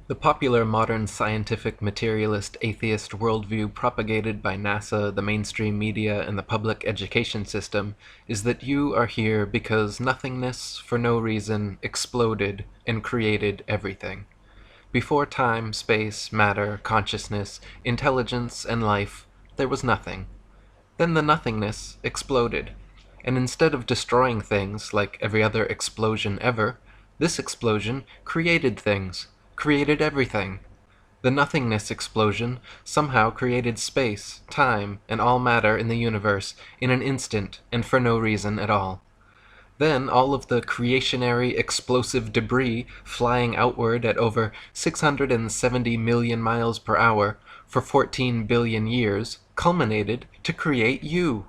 The popular modern scientific materialist atheist worldview propagated by NASA, the mainstream media, and the public education system is that you are here because nothingness, for no reason, exploded and created everything. Before time, space, matter, consciousness, intelligence, and life, there was nothing. Then the nothingness exploded. And instead of destroying things like every other explosion ever, this explosion created things, created everything. The nothingness explosion somehow created space, time, and all matter in the universe in an instant and for no reason at all. Then all of the creationary explosive debris flying outward at over 670 million miles per hour for 14 billion years culminated to create you.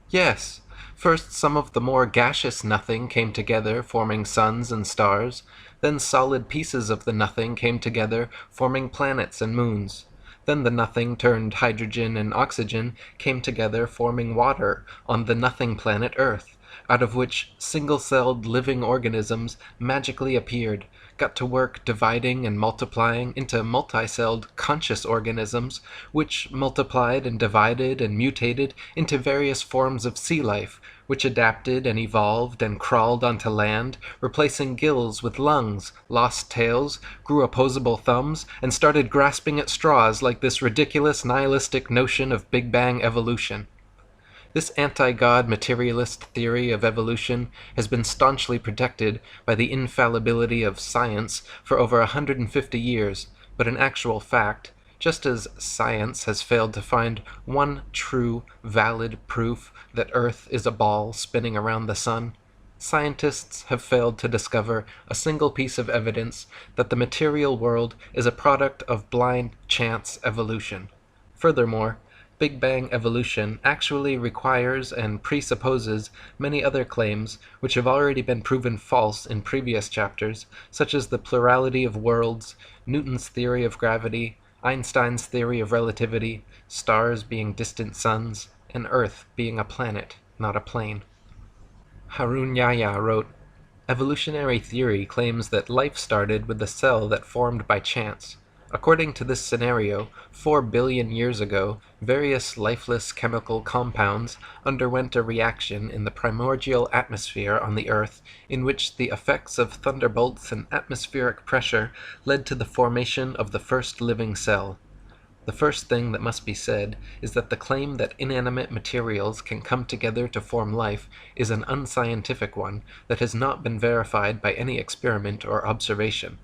Yes, first some of the more gaseous nothing came together, forming suns and stars. Then solid pieces of the nothing came together, forming planets and moons. Then the nothing turned hydrogen and oxygen came together, forming water on the nothing planet Earth, out of which single-celled living organisms magically appeared, got to work dividing and multiplying into multi-celled conscious organisms, which multiplied and divided and mutated into various forms of sea life, which adapted and evolved and crawled onto land, replacing gills with lungs, lost tails, grew opposable thumbs, and started grasping at straws like this ridiculous nihilistic notion of Big Bang evolution. This anti-God materialist theory of evolution has been staunchly protected by the infallibility of science for over 150 years, but in actual fact, just as science has failed to find one true, valid proof that Earth is a ball spinning around the sun, scientists have failed to discover a single piece of evidence that the material world is a product of blind chance evolution. Furthermore, Big Bang evolution actually requires and presupposes many other claims which have already been proven false in previous chapters, such as the plurality of worlds, Newton's theory of gravity, Einstein's theory of relativity, stars being distant suns, and Earth being a planet, not a plane. Harun Yahya wrote, "Evolutionary theory claims that life started with a cell that formed by chance. According to this scenario, 4 billion years ago, various lifeless chemical compounds underwent a reaction in the primordial atmosphere on the Earth in which the effects of thunderbolts and atmospheric pressure led to the formation of the first living cell. The first thing that must be said is that the claim that inanimate materials can come together to form life is an unscientific one that has not been verified by any experiment or observation.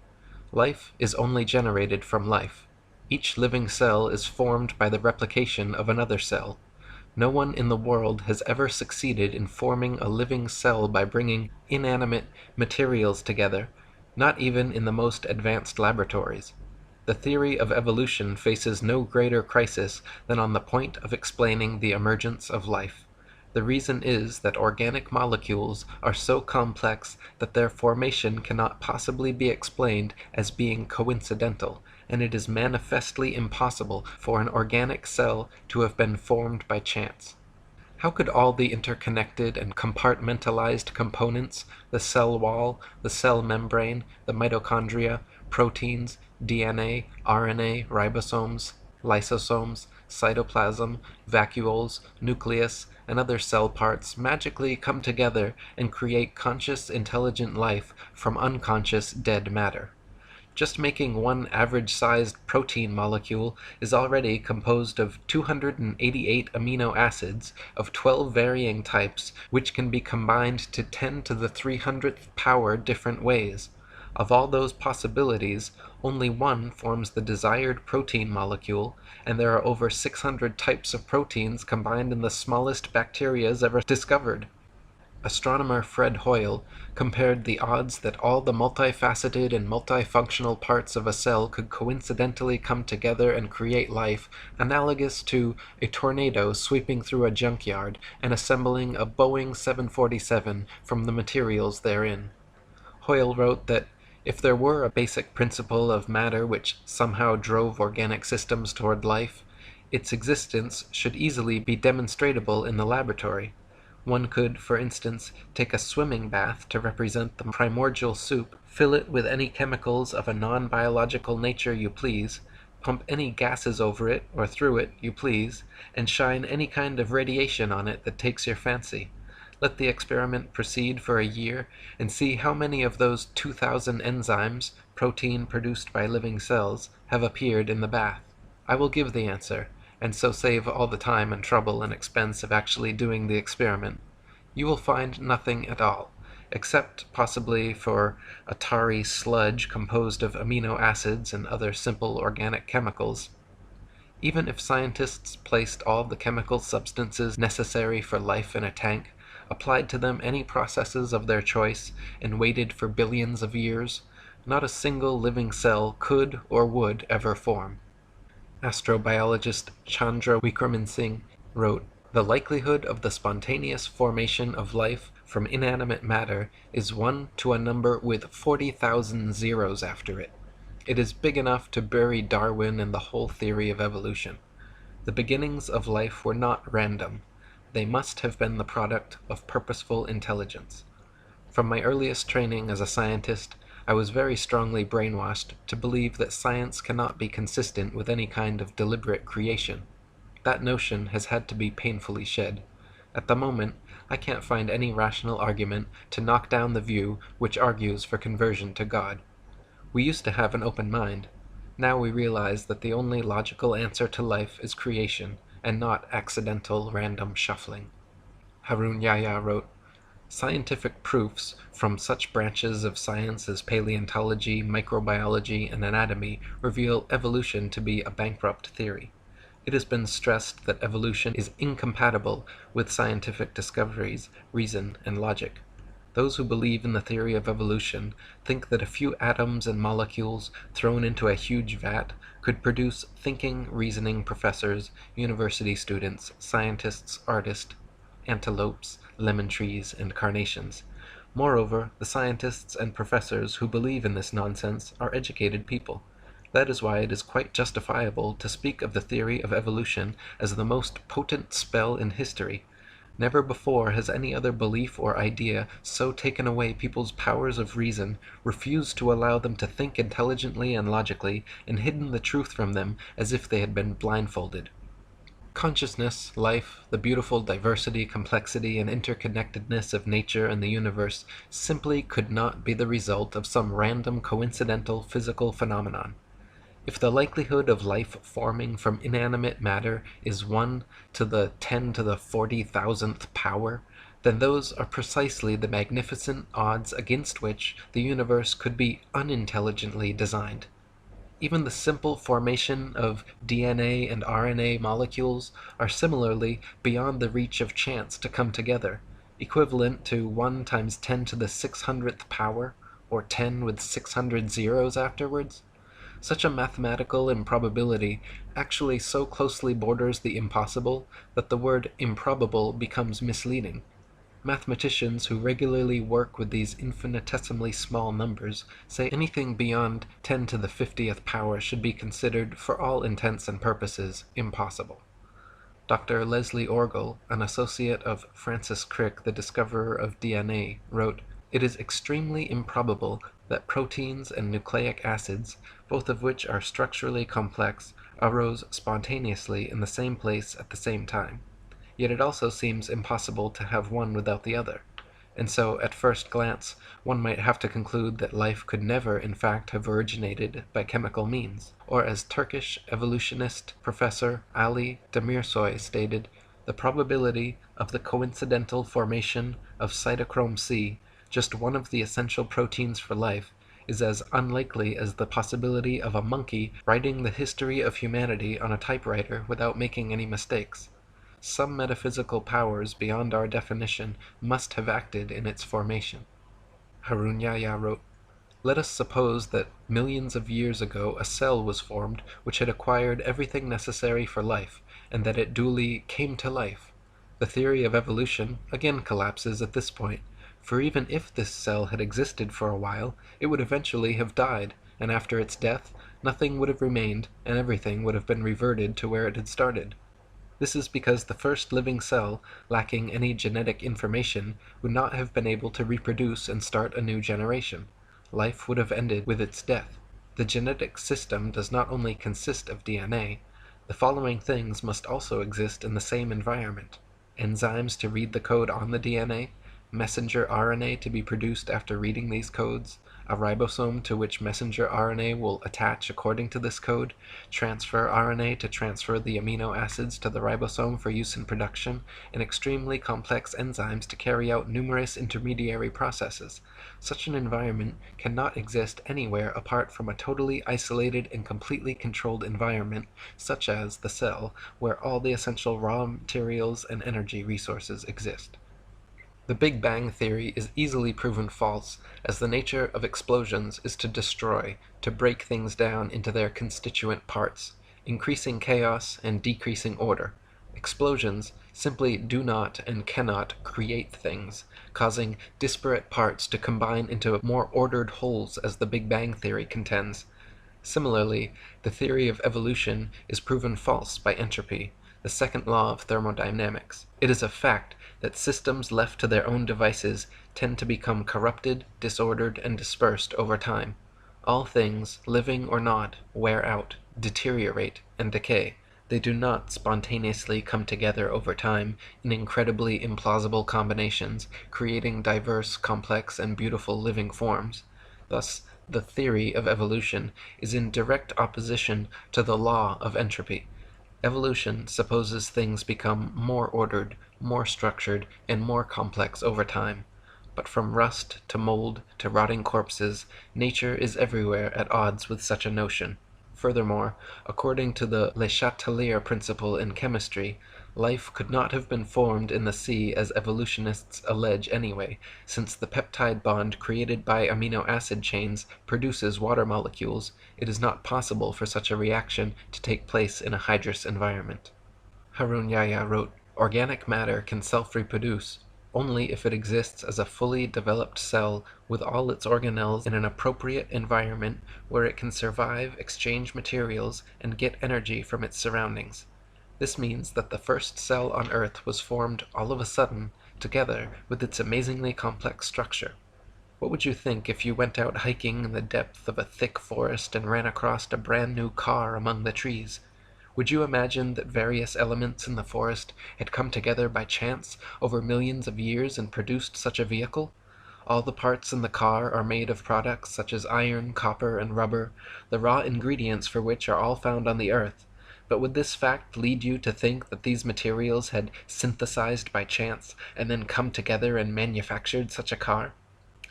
Life is only generated from life. Each living cell is formed by the replication of another cell. No one in the world has ever succeeded in forming a living cell by bringing inanimate materials together, not even in the most advanced laboratories. The theory of evolution faces no greater crisis than on the point of explaining the emergence of life. The reason is that organic molecules are so complex that their formation cannot possibly be explained as being coincidental, and it is manifestly impossible for an organic cell to have been formed by chance. How could all the interconnected and compartmentalized components, the cell wall, the cell membrane, the mitochondria, proteins, DNA, RNA, ribosomes, lysosomes, cytoplasm, vacuoles, nucleus, and other cell parts magically come together and create conscious, intelligent life from unconscious, dead matter? Just making one average-sized protein molecule is already composed of 288 amino acids of 12 varying types, which can be combined to 10 to the 300th power different ways. Of all those possibilities, only one forms the desired protein molecule, and there are over 600 types of proteins combined in the smallest bacterias ever discovered. Astronomer Fred Hoyle compared the odds that all the multifaceted and multifunctional parts of a cell could coincidentally come together and create life analogous to a tornado sweeping through a junkyard and assembling a Boeing 747 from the materials therein. Hoyle wrote that if there were a basic principle of matter which somehow drove organic systems toward life, its existence should easily be demonstrable in the laboratory. One could, for instance, take a swimming bath to represent the primordial soup, Fill it with any chemicals of a non-biological nature you please, pump any gases over it or through it you please, and shine any kind of radiation on it that takes your fancy. Let the experiment proceed for a year, and see how many of those 2,000 enzymes, protein produced by living cells, have appeared in the bath. I will give the answer, and so save all the time and trouble and expense of actually doing the experiment. You will find nothing at all, except possibly for a tarry sludge composed of amino acids and other simple organic chemicals. Even if scientists placed all the chemical substances necessary for life in a tank, applied to them any processes of their choice, and waited for billions of years, not a single living cell could or would ever form. Astrobiologist Chandra Wickraman Singh wrote, "The likelihood of the spontaneous formation of life from inanimate matter is 1 to a number with 40,000 zeros after it. It is big enough to bury Darwin and the whole theory of evolution. The beginnings of life were not random. They must have been the product of purposeful intelligence. From my earliest training as a scientist, I was very strongly brainwashed to believe that science cannot be consistent with any kind of deliberate creation. That notion has had to be painfully shed. At the moment, I can't find any rational argument to knock down the view which argues for conversion to God. We used to have an open mind. Now we realize that the only logical answer to life is creation, and not accidental random shuffling." Harun Yahya wrote, "Scientific proofs from such branches of science as paleontology, microbiology, and anatomy reveal evolution to be a bankrupt theory. It has been stressed that evolution is incompatible with scientific discoveries, reason, and logic. Those who believe in the theory of evolution think that a few atoms and molecules thrown into a huge vat could produce thinking, reasoning professors, university students, scientists, artists, antelopes, lemon trees, and carnations. Moreover, the scientists and professors who believe in this nonsense are educated people. That is why it is quite justifiable to speak of the theory of evolution as the most potent spell in history. Never before has any other belief or idea so taken away people's powers of reason, refused to allow them to think intelligently and logically, and hidden the truth from them as if they had been blindfolded. Consciousness, life, the beautiful diversity, complexity, and interconnectedness of nature and the universe simply could not be the result of some random coincidental physical phenomenon. If the likelihood of life forming from inanimate matter is 1 to the 10 to the 40,000th power, then those are precisely the magnificent odds against which the universe could be unintelligently designed. Even the simple formation of DNA and RNA molecules are similarly beyond the reach of chance to come together, equivalent to 1 times 10 to the 600th power, or 10 with 600 zeros afterwards. Such a mathematical improbability actually so closely borders the impossible that the word improbable becomes misleading. Mathematicians who regularly work with these infinitesimally small numbers say anything beyond 10 to the 50th power should be considered, for all intents and purposes, impossible. Dr. Leslie Orgel, an associate of Francis Crick, the discoverer of DNA, wrote, "It is extremely improbable that proteins and nucleic acids, both of which are structurally complex, arose spontaneously in the same place at the same time. Yet it also seems impossible to have one without the other. And so, at first glance, one might have to conclude that life could never in fact have originated by chemical means." Or as Turkish evolutionist Professor Ali Demirsoy stated, "The probability of the coincidental formation of cytochrome C, just one of the essential proteins for life, is as unlikely as the possibility of a monkey writing the history of humanity on a typewriter without making any mistakes. Some metaphysical powers beyond our definition must have acted in its formation." Harun Yahya wrote, "Let us suppose that millions of years ago a cell was formed which had acquired everything necessary for life, and that it duly came to life. The theory of evolution again collapses at this point, for even if this cell had existed for a while, it would eventually have died, and after its death, nothing would have remained, and everything would have been reverted to where it had started. This is because the first living cell, lacking any genetic information, would not have been able to reproduce and start a new generation. life would have ended with its death. The genetic system does not only consist of DNA, the following things must also exist in the same environment: enzymes to read the code on the DNA, messenger RNA to be produced after reading these codes, a ribosome to which messenger RNA will attach according to this code, transfer RNA to transfer the amino acids to the ribosome for use in production, and extremely complex enzymes to carry out numerous intermediary processes. Such an environment cannot exist anywhere apart from a totally isolated and completely controlled environment, such as the cell, where all the essential raw materials and energy resources exist. The Big Bang theory is easily proven false, as the nature of explosions is to destroy, to break things down into their constituent parts, increasing chaos and decreasing order. Explosions simply do not and cannot create things, causing disparate parts to combine into more ordered wholes, as the Big Bang theory contends. Similarly, the theory of evolution is proven false by entropy, the second law of thermodynamics. It is a fact that systems left to their own devices tend to become corrupted, disordered, and dispersed over time. All things, living or not, wear out, deteriorate, and decay. They do not spontaneously come together over time in incredibly implausible combinations, creating diverse, complex, and beautiful living forms. Thus, the theory of evolution is in direct opposition to the law of entropy. Evolution supposes things become more ordered, more structured, and more complex over time. But from rust to mold to rotting corpses, nature is everywhere at odds with such a notion. Furthermore, according to the Le Chatelier principle in chemistry, life could not have been formed in the sea as evolutionists allege anyway, since the peptide bond created by amino acid chains produces water molecules. It is not possible for such a reaction to take place in a hydrous environment. Harun Yahya wrote, "Organic matter can self-reproduce only if it exists as a fully developed cell with all its organelles in an appropriate environment where it can survive, exchange materials, and get energy from its surroundings. This means that the first cell on Earth was formed all of a sudden, together with its amazingly complex structure. What would you think if you went out hiking in the depth of a thick forest and ran across a brand new car among the trees? Would you imagine that various elements in the forest had come together by chance over millions of years and produced such a vehicle? All the parts in the car are made of products such as iron, copper, and rubber, the raw ingredients for which are all found on the earth. But would this fact lead you to think that these materials had synthesized by chance and then come together and manufactured such a car?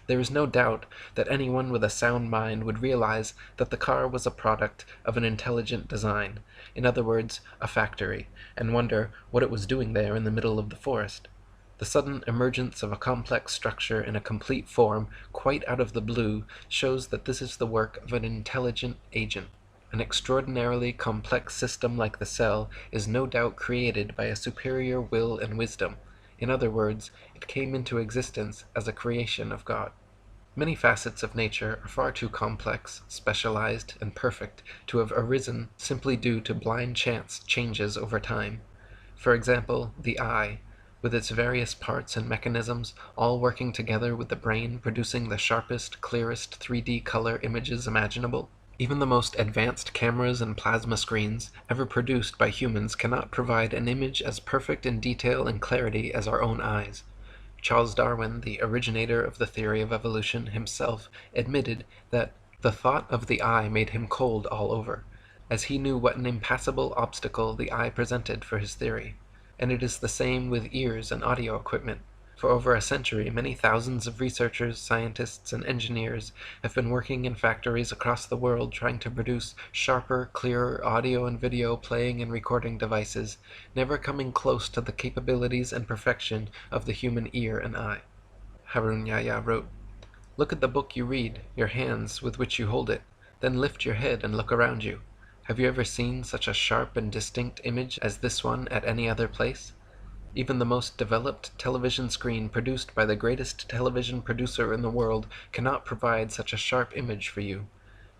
There is no doubt that anyone with a sound mind would realize that the car was a product of an intelligent design, in other words, a factory, and wonder what it was doing there in the middle of the forest. The sudden emergence of a complex structure in a complete form, quite out of the blue, shows that this is the work of an intelligent agent. An extraordinarily complex system like the cell is no doubt created by a superior will and wisdom. In other words, it came into existence as a creation of God. Many facets of nature are far too complex, specialized, and perfect to have arisen simply due to blind chance changes over time. For example, the eye, with its various parts and mechanisms, all working together with the brain producing the sharpest, clearest 3D color images imaginable. Even the most advanced cameras and plasma screens ever produced by humans cannot provide an image as perfect in detail and clarity as our own eyes. Charles Darwin, the originator of the theory of evolution, himself admitted that the thought of the eye made him cold all over, as he knew what an impassable obstacle the eye presented for his theory. And it is the same with ears and audio equipment. For over a century, many thousands of researchers, scientists, and engineers have been working in factories across the world trying to produce sharper, clearer audio and video playing and recording devices, never coming close to the capabilities and perfection of the human ear and eye. Harun Yahya wrote, "Look at the book you read, your hands with which you hold it, then lift your head and look around you. Have you ever seen such a sharp and distinct image as this one at any other place? Even the most developed television screen produced by the greatest television producer in the world cannot provide such a sharp image for you.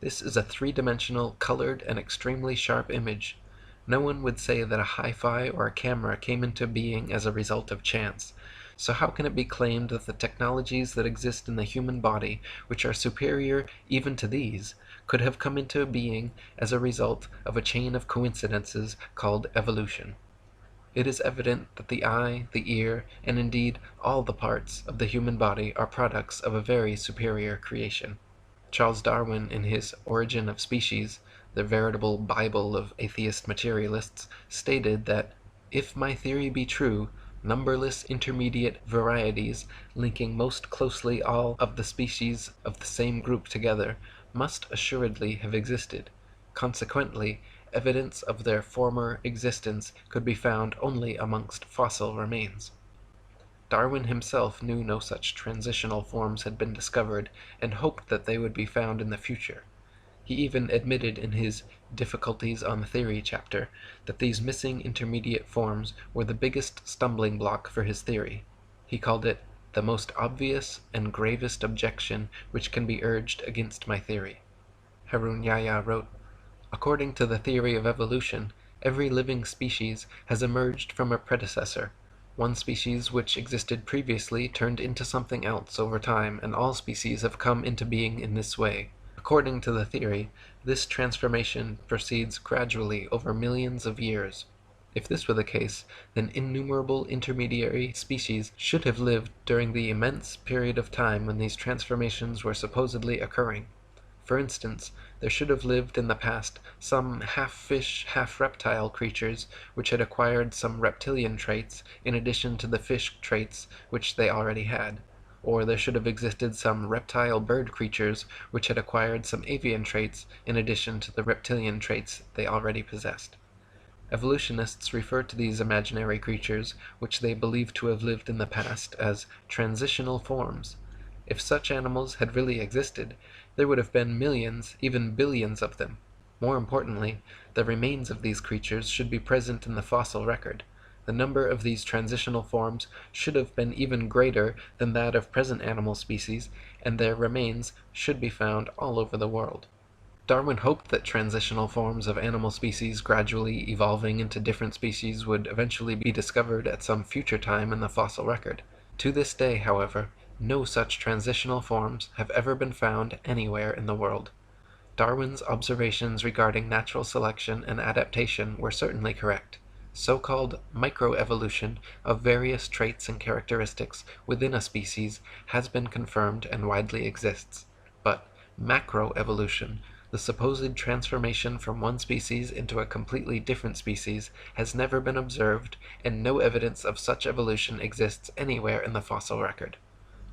This is a three-dimensional, colored, and extremely sharp image. No one would say that a hi-fi or a camera came into being as a result of chance. So how can it be claimed that the technologies that exist in the human body, which are superior even to these, could have come into being as a result of a chain of coincidences called evolution? It is evident that the eye, the ear, and indeed all the parts of the human body are products of a very superior creation. Charles Darwin, in his Origin of Species, the veritable Bible of atheist materialists, stated that if my theory be true, numberless intermediate varieties, linking most closely all of the species of the same group together, must assuredly have existed. Consequently, evidence of their former existence could be found only amongst fossil remains. Darwin himself knew no such transitional forms had been discovered, and hoped that they would be found in the future. He even admitted in his Difficulties on Theory chapter that these missing intermediate forms were the biggest stumbling block for his theory. He called it the most obvious and gravest objection which can be urged against my theory. Harun Yahya wrote, "According to the theory of evolution, every living species has emerged from a predecessor. One species which existed previously turned into something else over time, and all species have come into being in this way. According to the theory, this transformation proceeds gradually over millions of years. If this were the case, then innumerable intermediary species should have lived during the immense period of time when these transformations were supposedly occurring. For instance, there should have lived in the past some half-fish, half-reptile creatures which had acquired some reptilian traits in addition to the fish traits which they already had. Or there should have existed some reptile bird creatures which had acquired some avian traits in addition to the reptilian traits they already possessed. Evolutionists refer to these imaginary creatures, which they believe to have lived in the past, as transitional forms. If such animals had really existed, there would have been millions, even billions of them. More importantly, the remains of these creatures should be present in the fossil record. The number of these transitional forms should have been even greater than that of present animal species, and their remains should be found all over the world." Darwin hoped that transitional forms of animal species gradually evolving into different species would eventually be discovered at some future time in the fossil record. To this day, however, no such transitional forms have ever been found anywhere in the world. Darwin's observations regarding natural selection and adaptation were certainly correct. So-called microevolution of various traits and characteristics within a species has been confirmed and widely exists. But macroevolution, the supposed transformation from one species into a completely different species, has never been observed, and no evidence of such evolution exists anywhere in the fossil record.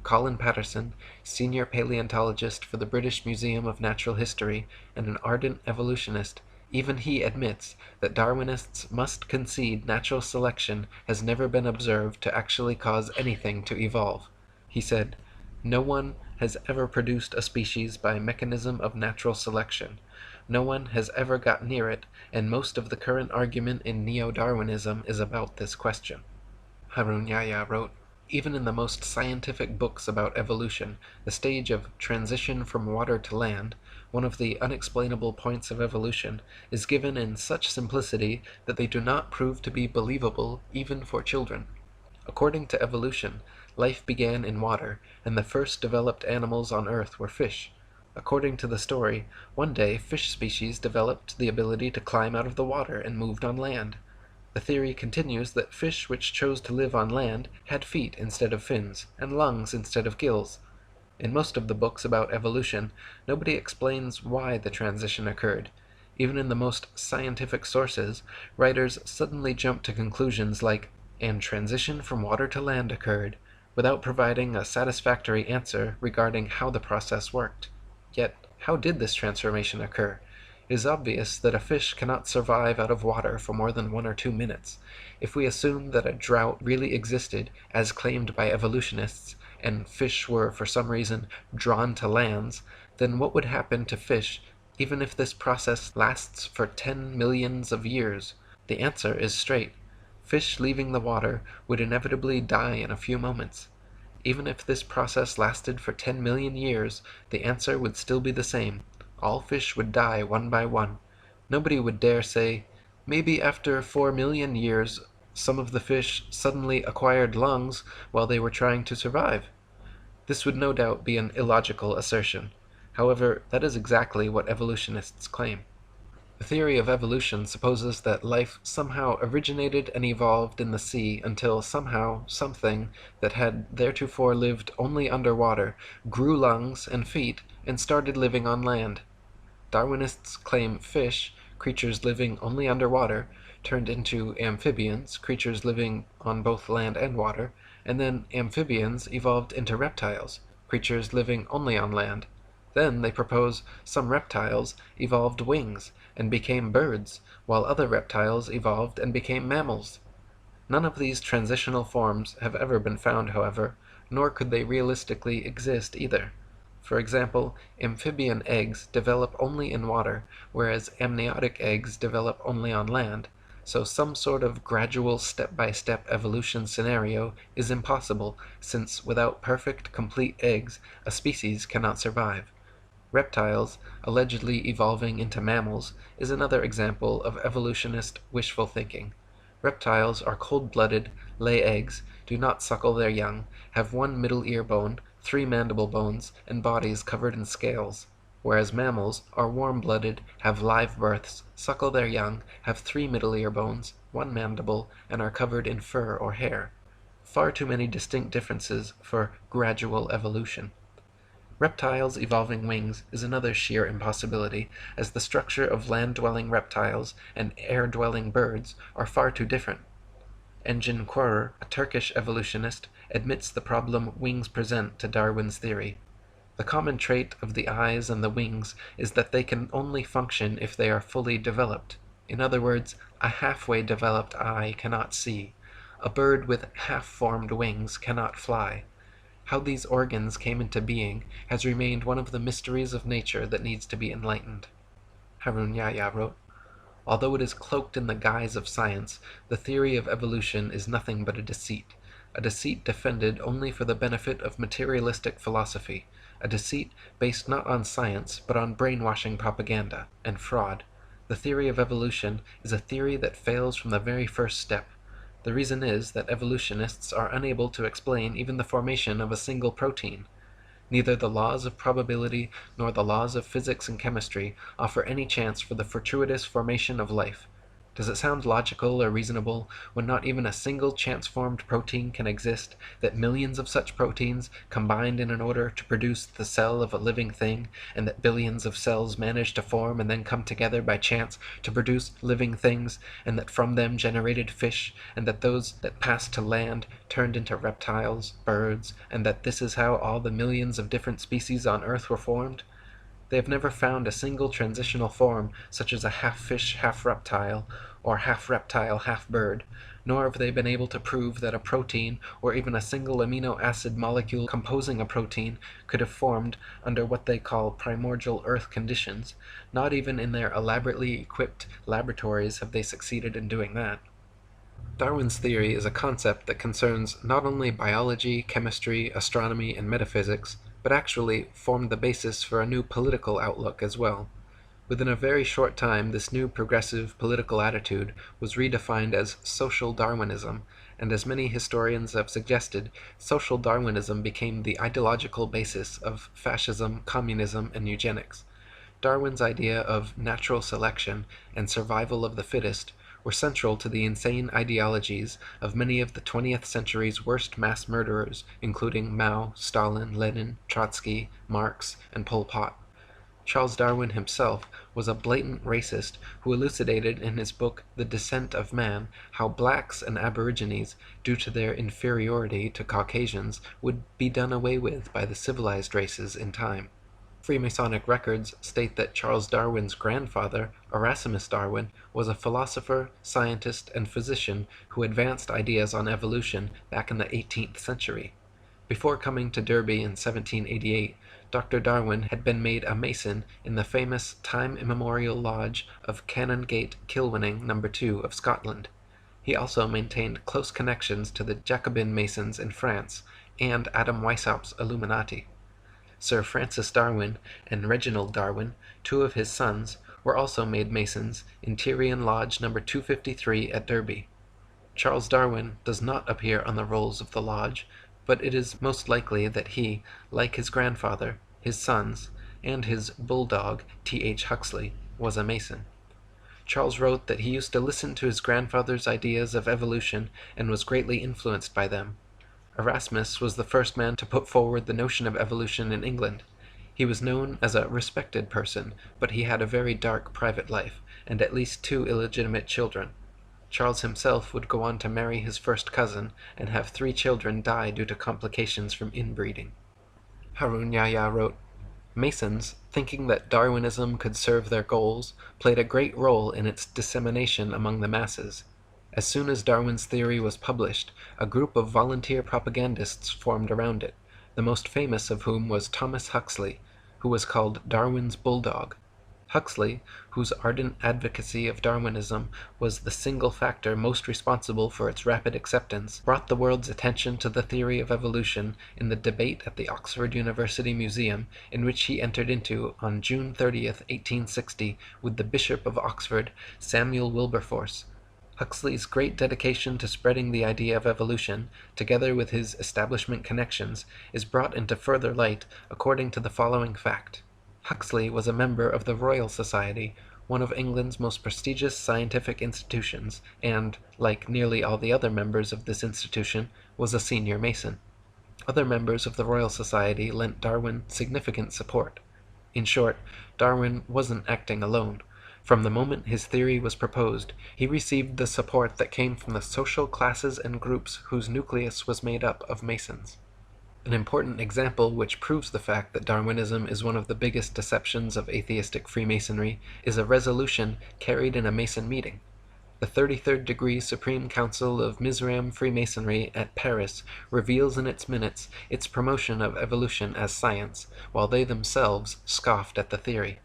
Colin Patterson, senior paleontologist for the British Museum of Natural History and an ardent evolutionist, even he admits that Darwinists must concede natural selection has never been observed to actually cause anything to evolve. He said, "No one has ever produced a species by mechanism of natural selection. No one has ever got near it, and most of the current argument in neo-Darwinism is about this question." Harun Yahya wrote, "Even in the most scientific books about evolution, the stage of transition from water to land, one of the unexplainable points of evolution, is given in such simplicity that they do not prove to be believable even for children. According to evolution, life began in water, and the first developed animals on Earth were fish. According to the story, one day fish species developed the ability to climb out of the water and moved on land. The theory continues that fish which chose to live on land had feet instead of fins, and lungs instead of gills. In most of the books about evolution, nobody explains why the transition occurred. Even in the most scientific sources, writers suddenly jump to conclusions like, "and transition from water to land occurred," without providing a satisfactory answer regarding how the process worked. Yet, how did this transformation occur? It is obvious that a fish cannot survive out of water for more than 1 or 2 minutes. If we assume that a drought really existed, as claimed by evolutionists, and fish were for some reason drawn to lands, then what would happen to fish even if this process lasts for 10 millions of years? The answer is straight. Fish leaving the water would inevitably die in a few moments. Even if this process lasted for 10 million years, the answer would still be the same. All fish would die one by one. Nobody would dare say, "Maybe after 4 million years some of the fish suddenly acquired lungs while they were trying to survive. This would no doubt be an illogical assertion. However, that is exactly what evolutionists claim. The theory of evolution supposes that life somehow originated and evolved in the sea until somehow something that had theretofore lived only underwater grew lungs and feet and started living on land. Darwinists claim fish, creatures living only underwater, turned into amphibians, creatures living on both land and water, and then amphibians evolved into reptiles, creatures living only on land. Then they propose some reptiles evolved wings and became birds, while other reptiles evolved and became mammals. None of these transitional forms have ever been found, however, nor could they realistically exist either. For example, amphibian eggs develop only in water, whereas amniotic eggs develop only on land, so some sort of gradual step-by-step evolution scenario is impossible, since without perfect, complete eggs, a species cannot survive. Reptiles, allegedly evolving into mammals, is another example of evolutionist wishful thinking. Reptiles are cold-blooded, lay eggs, do not suckle their young, have one middle ear bone, 3 mandible bones, and bodies covered in scales, whereas mammals are warm-blooded, have live births, suckle their young, have 3 middle ear bones, 1 mandible, and are covered in fur or hair. Far too many distinct differences for gradual evolution. Reptiles evolving wings is another sheer impossibility, as the structure of land-dwelling reptiles and air-dwelling birds are far too different. Engin Qurer, a Turkish evolutionist, admits the problem wings present to Darwin's theory. The common trait of the eyes and the wings is that they can only function if they are fully developed. In other words, a halfway developed eye cannot see. A bird with half-formed wings cannot fly. How these organs came into being has remained one of the mysteries of nature that needs to be enlightened. Harun Yahya wrote, "Although it is cloaked in the guise of science, the theory of evolution is nothing but a deceit defended only for the benefit of materialistic philosophy, a deceit based not on science but on brainwashing propaganda and fraud. The theory of evolution is a theory that fails from the very first step. The reason is that evolutionists are unable to explain even the formation of a single protein. Neither the laws of probability nor the laws of physics and chemistry offer any chance for the fortuitous formation of life. Does it sound logical or reasonable, when not even a single chance-formed protein can exist, that millions of such proteins combined in order to produce the cell of a living thing, and that billions of cells manage to form and then come together by chance to produce living things, and that from them generated fish, and that those that passed to land turned into reptiles, birds, and that this is how all the millions of different species on Earth were formed? They have never found a single transitional form such as a half-fish, half-reptile, or half-reptile, half-bird, nor have they been able to prove that a protein, or even a single amino acid molecule composing a protein, could have formed under what they call primordial Earth conditions. Not even in their elaborately equipped laboratories have they succeeded in doing that. Darwin's theory is a concept that concerns not only biology, chemistry, astronomy, and metaphysics, but actually formed the basis for a new political outlook as well. Within a very short time, this new progressive political attitude was redefined as social Darwinism, and as many historians have suggested, social Darwinism became the ideological basis of fascism, communism, and eugenics. Darwin's idea of natural selection and survival of the fittest were central to the insane ideologies of many of the 20th century's worst mass murderers, including Mao, Stalin, Lenin, Trotsky, Marx, and Pol Pot. Charles Darwin himself was a blatant racist who elucidated in his book The Descent of Man how blacks and aborigines, due to their inferiority to Caucasians, would be done away with by the civilized races in time. Freemasonic records state that Charles Darwin's grandfather, Erasmus Darwin, was a philosopher, scientist, and physician who advanced ideas on evolution back in the 18th century. Before coming to Derby in 1788, Dr. Darwin had been made a Mason in the famous time immemorial lodge of Canongate Kilwinning No. 2 of Scotland. He also maintained close connections to the Jacobin Masons in France and Adam Weishaupt's Illuminati. Sir Francis Darwin and Reginald Darwin, 2 of his sons, were also made Masons in Tyrian Lodge No. 253 at Derby. Charles Darwin does not appear on the rolls of the lodge, but it is most likely that he, like his grandfather, his sons, and his bulldog, T.H. Huxley, was a Mason. Charles wrote that he used to listen to his grandfather's ideas of evolution and was greatly influenced by them. Erasmus was the first man to put forward the notion of evolution in England. He was known as a respected person, but he had a very dark private life, and at least 2 illegitimate children. Charles himself would go on to marry his first cousin and have 3 children die due to complications from inbreeding. Harun Yahya wrote, Masons, thinking that Darwinism could serve their goals, played a great role in its dissemination among the masses. As soon as Darwin's theory was published, a group of volunteer propagandists formed around it, the most famous of whom was Thomas Huxley, who was called Darwin's bulldog. Huxley, whose ardent advocacy of Darwinism was the single factor most responsible for its rapid acceptance, brought the world's attention to the theory of evolution in the debate at the Oxford University Museum, in which he entered into on June 30th, 1860, with the Bishop of Oxford, Samuel Wilberforce. Huxley's great dedication to spreading the idea of evolution, together with his establishment connections, is brought into further light according to the following fact. Huxley was a member of the Royal Society, one of England's most prestigious scientific institutions, and, like nearly all the other members of this institution, was a senior Mason. Other members of the Royal Society lent Darwin significant support. In short, Darwin wasn't acting alone. From the moment his theory was proposed, he received the support that came from the social classes and groups whose nucleus was made up of Masons. An important example which proves the fact that Darwinism is one of the biggest deceptions of atheistic Freemasonry is a resolution carried in a Mason meeting. The 33rd Degree Supreme Council of Mizraim Freemasonry at Paris reveals in its minutes its promotion of evolution as science, while they themselves scoffed at the theory.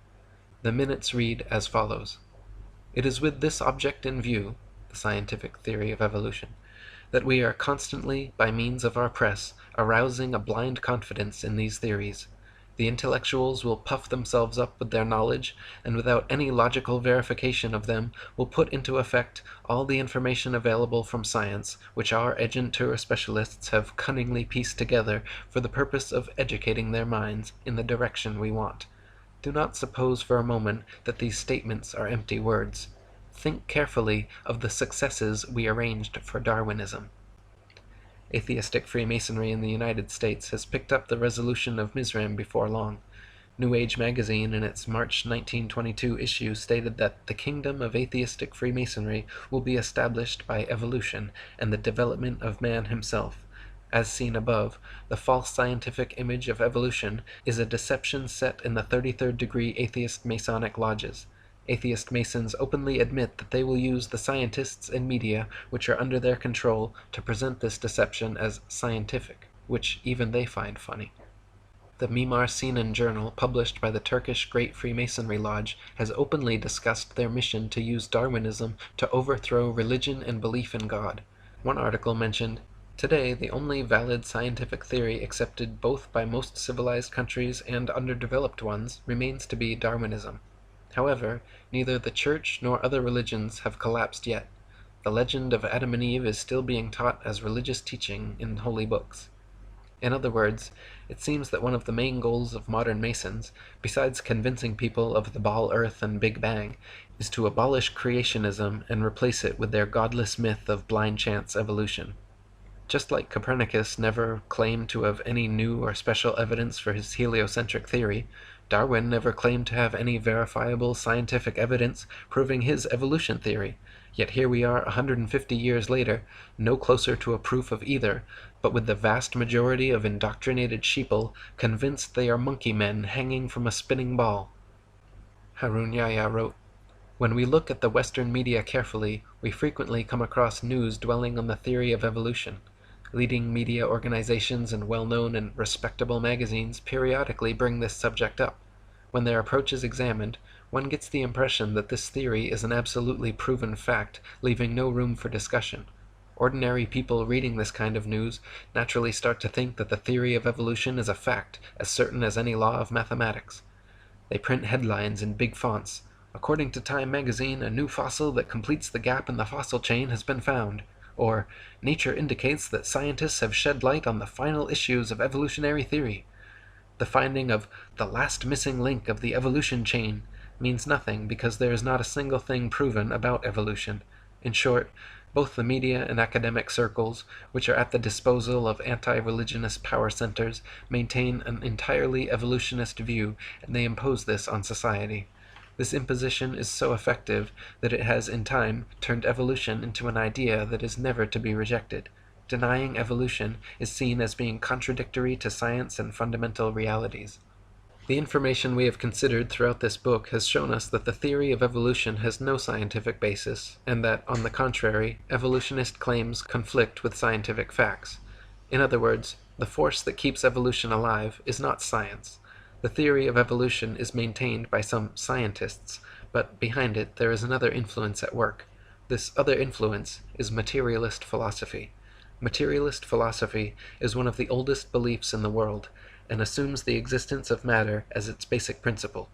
The minutes read as follows. It is with this object in view, the scientific theory of evolution, that we are constantly, by means of our press, arousing a blind confidence in these theories. The intellectuals will puff themselves up with their knowledge, and without any logical verification of them, will put into effect all the information available from science, which our agentur specialists have cunningly pieced together for the purpose of educating their minds in the direction we want. Do not suppose for a moment that these statements are empty words. Think carefully of the successes we arranged for Darwinism. Atheistic Freemasonry in the United States has picked up the resolution of Mizraim before long. New Age magazine in its March 1922 issue stated that the kingdom of atheistic Freemasonry will be established by evolution and the development of man himself. As seen above, the false scientific image of evolution is a deception set in the 33rd degree atheist Masonic lodges. Atheist Masons openly admit that they will use the scientists and media which are under their control to present this deception as scientific, which even they find funny. The Mimar Sinan journal, published by the Turkish Great Freemasonry Lodge, has openly discussed their mission to use Darwinism to overthrow religion and belief in God. One article mentioned, "Today, the only valid scientific theory accepted both by most civilized countries and underdeveloped ones remains to be Darwinism. However, neither the Church nor other religions have collapsed yet. The legend of Adam and Eve is still being taught as religious teaching in holy books." In other words, it seems that one of the main goals of modern Masons, besides convincing people of the Ball Earth and Big Bang, is to abolish creationism and replace it with their godless myth of blind chance evolution. Just like Copernicus never claimed to have any new or special evidence for his heliocentric theory, Darwin never claimed to have any verifiable scientific evidence proving his evolution theory. Yet here we are 150 years later, no closer to a proof of either, but with the vast majority of indoctrinated sheeple convinced they are monkey men hanging from a spinning ball. Harun Yahya wrote, "When we look at the Western media carefully, we frequently come across news dwelling on the theory of evolution. Leading media organizations and well-known and respectable magazines periodically bring this subject up. When their approach is examined, one gets the impression that this theory is an absolutely proven fact, leaving no room for discussion. Ordinary people reading this kind of news naturally start to think that the theory of evolution is a fact, as certain as any law of mathematics. They print headlines in big fonts. According to Time magazine, a new fossil that completes the gap in the fossil chain has been found. or nature indicates that scientists have shed light on the final issues of evolutionary theory. The finding of the last missing link of the evolution chain means nothing because there is not a single thing proven about evolution. In short, both the media and academic circles, which are at the disposal of anti-religionist power centers, maintain an entirely evolutionist view, and they impose this on society. This imposition is so effective that it has in time turned evolution into an idea that is never to be rejected. Denying evolution is seen as being contradictory to science and fundamental realities. The information we have considered throughout this book has shown us that the theory of evolution has no scientific basis, and that, on the contrary, evolutionist claims conflict with scientific facts. In other words, the force that keeps evolution alive is not science. The theory of evolution is maintained by some scientists, but behind it there is another influence at work. This other influence is materialist philosophy. Materialist philosophy is one of the oldest beliefs in the world, and assumes the existence of matter as its basic principle.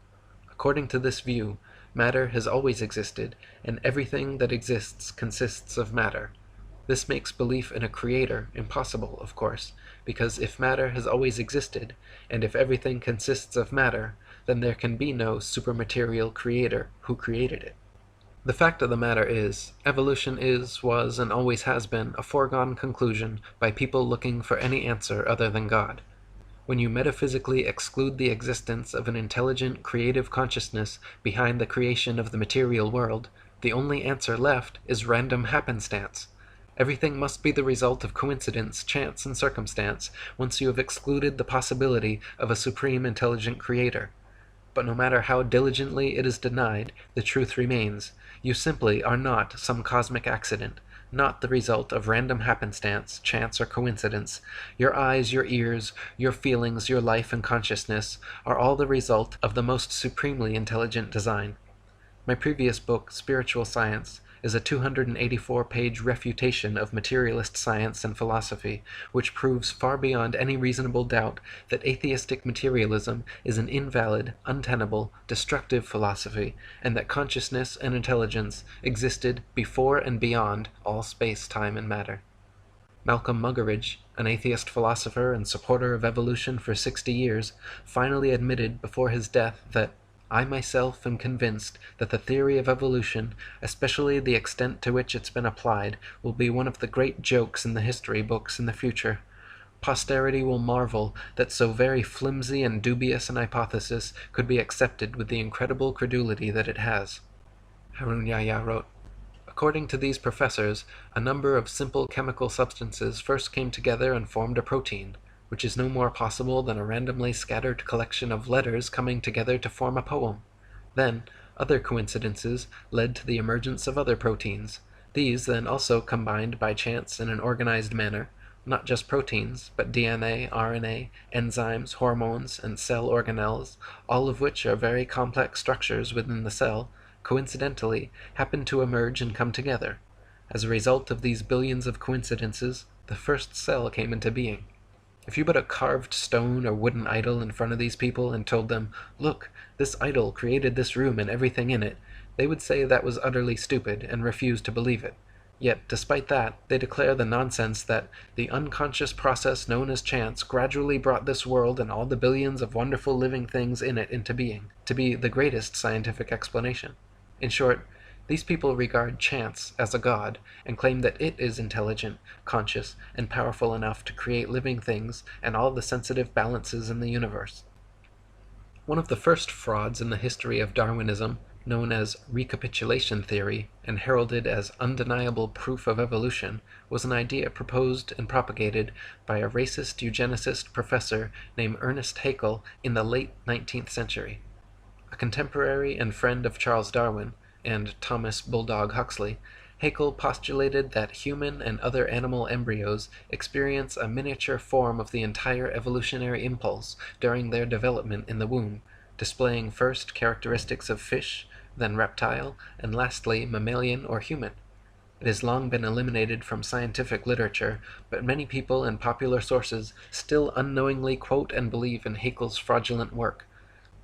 According to this view, matter has always existed, and everything that exists consists of matter. This makes belief in a creator impossible, of course, because if matter has always existed, and if everything consists of matter, then there can be no supermaterial creator who created it. The fact of the matter is, evolution is, was, and always has been a foregone conclusion by people looking for any answer other than God. When you metaphysically exclude the existence of an intelligent, creative consciousness behind the creation of the material world, the only answer left is random happenstance. Everything must be the result of coincidence, chance, and circumstance once you have excluded the possibility of a supreme intelligent creator. But no matter how diligently it is denied, the truth remains. You simply are not some cosmic accident, not the result of random happenstance, chance, or coincidence. Your eyes, your ears, your feelings, your life and consciousness are all the result of the most supremely intelligent design. My previous book, Spiritual Science, is a 284-page refutation of materialist science and philosophy, which proves far beyond any reasonable doubt that atheistic materialism is an invalid, untenable, destructive philosophy, and that consciousness and intelligence existed before and beyond all space, time, and matter. Malcolm Muggeridge, an atheist philosopher and supporter of evolution for 60 years, finally admitted before his death that I myself am convinced that the theory of evolution, especially the extent to which it's been applied, will be one of the great jokes in the history books in the future. Posterity will marvel that so very flimsy and dubious an hypothesis could be accepted with the incredible credulity that it has. Harun Yahya wrote, according to these professors, a number of simple chemical substances first came together and formed a protein, which is no more possible than a randomly scattered collection of letters coming together to form a poem. Then, other coincidences led to the emergence of other proteins. These then also combined by chance in an organized manner, not just proteins, but DNA, RNA, enzymes, hormones, and cell organelles, all of which are very complex structures within the cell, coincidentally happen to emerge and come together. As a result of these billions of coincidences, the first cell came into being. If you put a carved stone or wooden idol in front of these people and told them, look, this idol created this room and everything in it, they would say that was utterly stupid and refuse to believe it. Yet, despite that, they declare the nonsense that the unconscious process known as chance gradually brought this world and all the billions of wonderful living things in it into being, to be the greatest scientific explanation. In short, these people regard chance as a god and claim that it is intelligent, conscious, and powerful enough to create living things and all the sensitive balances in the universe. One of the first frauds in the history of Darwinism, known as recapitulation theory and heralded as undeniable proof of evolution, was an idea proposed and propagated by a racist eugenicist professor named Ernest Haeckel in the late 19th century. A contemporary and friend of Charles Darwin, and Thomas Bulldog Huxley, Haeckel postulated that human and other animal embryos experience a miniature form of the entire evolutionary impulse during their development in the womb, displaying first characteristics of fish, then reptile, and lastly mammalian or human. It has long been eliminated from scientific literature, but many people and popular sources still unknowingly quote and believe in Haeckel's fraudulent work.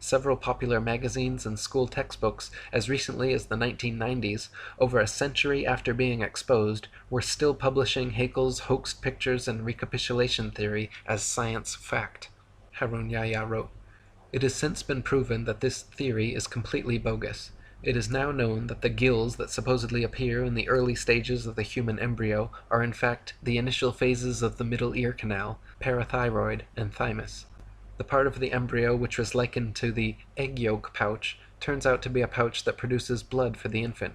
Several popular magazines and school textbooks, as recently as the 1990s, over a century after being exposed, were still publishing Haeckel's hoaxed pictures and recapitulation theory as science fact. Harun Yahya wrote, "It has since been proven that this theory is completely bogus. It is now known that the gills that supposedly appear in the early stages of the human embryo are in fact the initial phases of the middle ear canal, parathyroid, and thymus. The part of the embryo which was likened to the egg yolk pouch turns out to be a pouch that produces blood for the infant.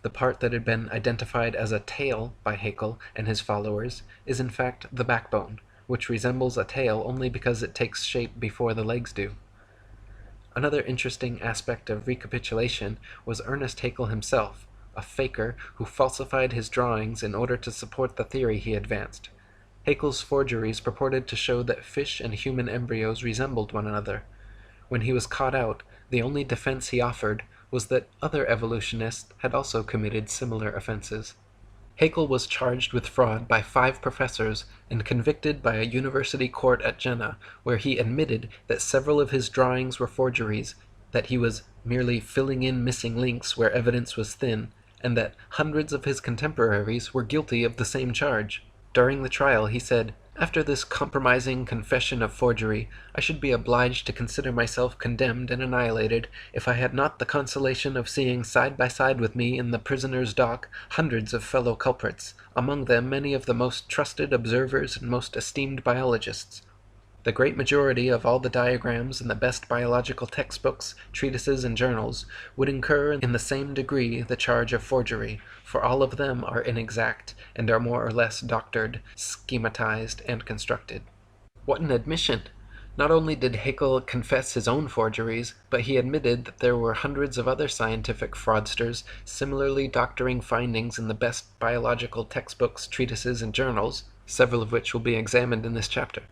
The part that had been identified as a tail by Haeckel and his followers is in fact the backbone, which resembles a tail only because it takes shape before the legs do." Another interesting aspect of recapitulation was Ernest Haeckel himself, a faker who falsified his drawings in order to support the theory he advanced. Haeckel's forgeries purported to show that fish and human embryos resembled one another. When he was caught out, the only defense he offered was that other evolutionists had also committed similar offenses. Haeckel was charged with fraud by 5 professors and convicted by a university court at Jena, where he admitted that several of his drawings were forgeries, that he was merely filling in missing links where evidence was thin, and that hundreds of his contemporaries were guilty of the same charge. During the trial, he said, "After this compromising confession of forgery, I should be obliged to consider myself condemned and annihilated if I had not the consolation of seeing side by side with me in the prisoner's dock hundreds of fellow culprits, among them many of the most trusted observers and most esteemed biologists. The great majority of all the diagrams in the best biological textbooks, treatises, and journals would incur in the same degree the charge of forgery, for all of them are inexact and are more or less doctored, schematized, and constructed." What an admission! Not only did Haeckel confess his own forgeries, but he admitted that there were hundreds of other scientific fraudsters similarly doctoring findings in the best biological textbooks, treatises, and journals, several of which will be examined in this chapter.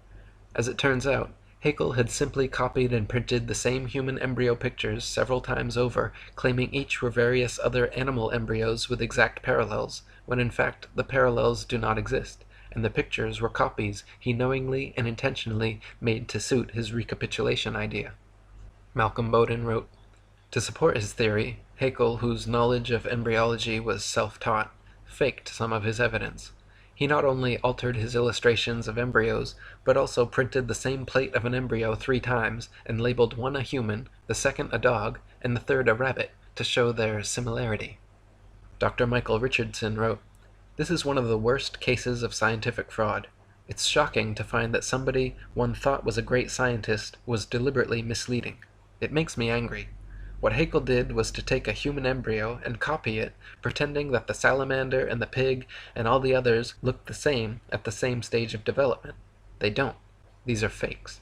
As it turns out, Haeckel had simply copied and printed the same human embryo pictures several times over, claiming each were various other animal embryos with exact parallels, when in fact the parallels do not exist, and the pictures were copies he knowingly and intentionally made to suit his recapitulation idea. Malcolm Bowden wrote, "To support his theory, Haeckel, whose knowledge of embryology was self-taught, faked some of his evidence. He not only altered his illustrations of embryos, but also printed the same plate of an embryo 3 times, and labeled one a human, the second a dog, and the third a rabbit, to show their similarity." Dr. Michael Richardson wrote, "This is one of the worst cases of scientific fraud. It's shocking to find that somebody one thought was a great scientist was deliberately misleading. It makes me angry. What Haeckel did was to take a human embryo and copy it, pretending that the salamander and the pig and all the others look the same at the same stage of development. They don't. These are fakes."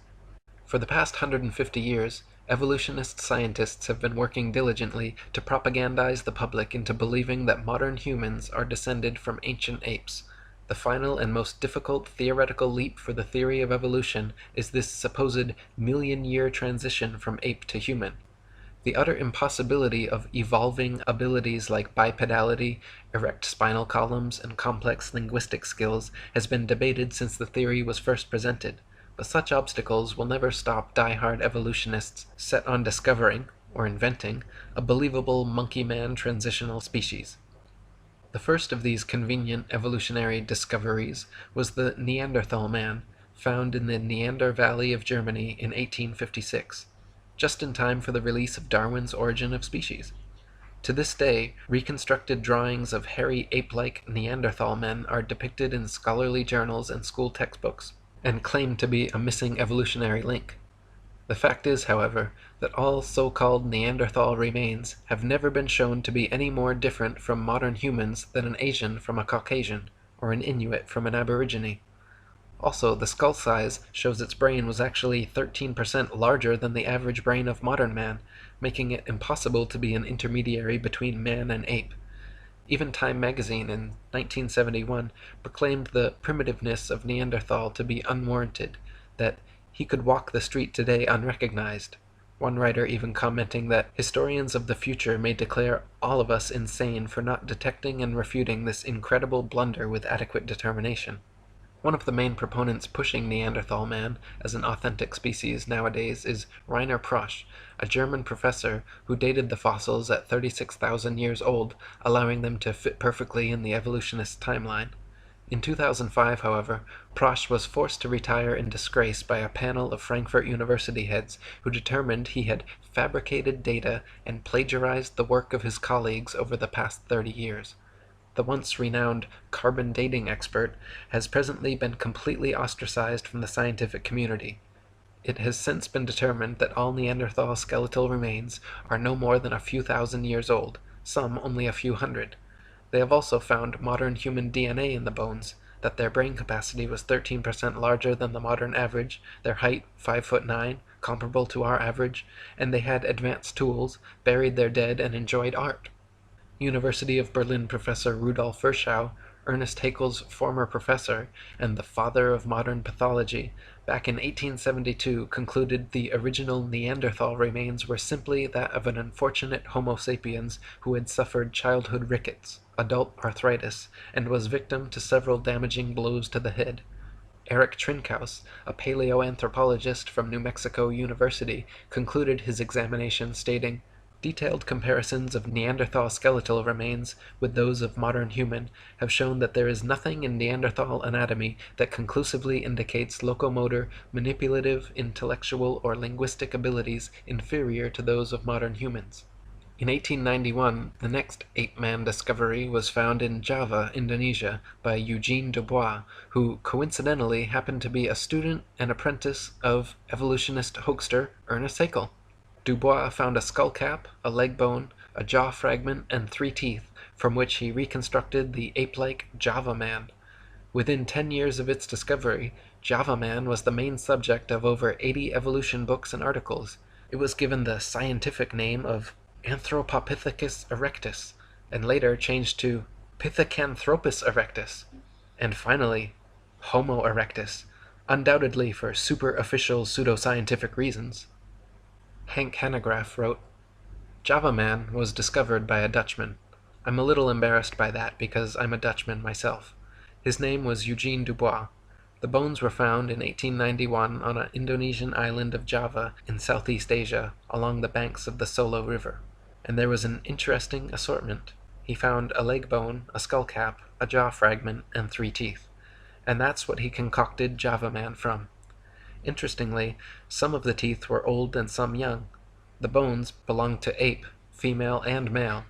For the past 150 years, evolutionist scientists have been working diligently to propagandize the public into believing that modern humans are descended from ancient apes. The final and most difficult theoretical leap for the theory of evolution is this supposed million-year transition from ape to human. The utter impossibility of evolving abilities like bipedality, erect spinal columns, and complex linguistic skills has been debated since the theory was first presented, but such obstacles will never stop die-hard evolutionists set on discovering, or inventing, a believable monkey-man transitional species. The first of these convenient evolutionary discoveries was the Neanderthal man, found in the Neander Valley of Germany in 1856. Just in time for the release of Darwin's Origin of Species. To this day, reconstructed drawings of hairy ape-like Neanderthal men are depicted in scholarly journals and school textbooks, and claim to be a missing evolutionary link. The fact is, however, that all so-called Neanderthal remains have never been shown to be any more different from modern humans than an Asian from a Caucasian, or an Inuit from an Aborigine. Also, the skull size shows its brain was actually 13% larger than the average brain of modern man, making it impossible to be an intermediary between man and ape. Even Time magazine in 1971 proclaimed the primitiveness of Neanderthal to be unwarranted, that he could walk the street today unrecognized. One writer even commenting that historians of the future may declare all of us insane for not detecting and refuting this incredible blunder with adequate determination. One of the main proponents pushing Neanderthal man as an authentic species nowadays is Rainer Prosch, a German professor who dated the fossils at 36,000 years old, allowing them to fit perfectly in the evolutionist timeline. In 2005, however, Prosch was forced to retire in disgrace by a panel of Frankfurt University heads who determined he had fabricated data and plagiarized the work of his colleagues over the past 30 years. The once renowned carbon dating expert has presently been completely ostracized from the scientific community. It has since been determined that all Neanderthal skeletal remains are no more than a few thousand years old, some only a few hundred. They have also found modern human DNA in the bones, that their brain capacity was 13% larger than the modern average, their height 5'9", comparable to our average, and they had advanced tools, buried their dead, and enjoyed art. University of Berlin professor Rudolf Virchow, Ernest Haeckel's former professor and the father of modern pathology, back in 1872 concluded the original Neanderthal remains were simply that of an unfortunate Homo sapiens who had suffered childhood rickets, adult arthritis, and was victim to several damaging blows to the head. Eric Trinkaus, a paleoanthropologist from New Mexico University, concluded his examination stating, "Detailed comparisons of Neanderthal skeletal remains with those of modern human have shown that there is nothing in Neanderthal anatomy that conclusively indicates locomotor, manipulative, intellectual, or linguistic abilities inferior to those of modern humans." In 1891, the next ape-man discovery was found in Java, Indonesia, by Eugene Dubois, who coincidentally happened to be a student and apprentice of evolutionist hoaxer Ernest Haeckel. Dubois found a skull cap, a leg bone, a jaw fragment, and 3 teeth, from which he reconstructed the ape-like Java man. Within 10 years of its discovery, Java man was the main subject of over 80 evolution books and articles. It was given the scientific name of Anthropopithecus erectus, and later changed to Pithecanthropus erectus, and finally Homo erectus, undoubtedly for super-official pseudo-scientific reasons. Hank Hanegraaff wrote, "Java man was discovered by a Dutchman. I'm a little embarrassed by that because I'm a Dutchman myself. His name was Eugene Dubois. The bones were found in 1891 on an Indonesian island of Java in Southeast Asia along the banks of the Solo River. And there was an interesting assortment. He found a leg bone, a skull cap, a jaw fragment, and 3 teeth. And that's what he concocted Java man from. Interestingly, some of the teeth were old and some young. The bones belonged to ape, female and male.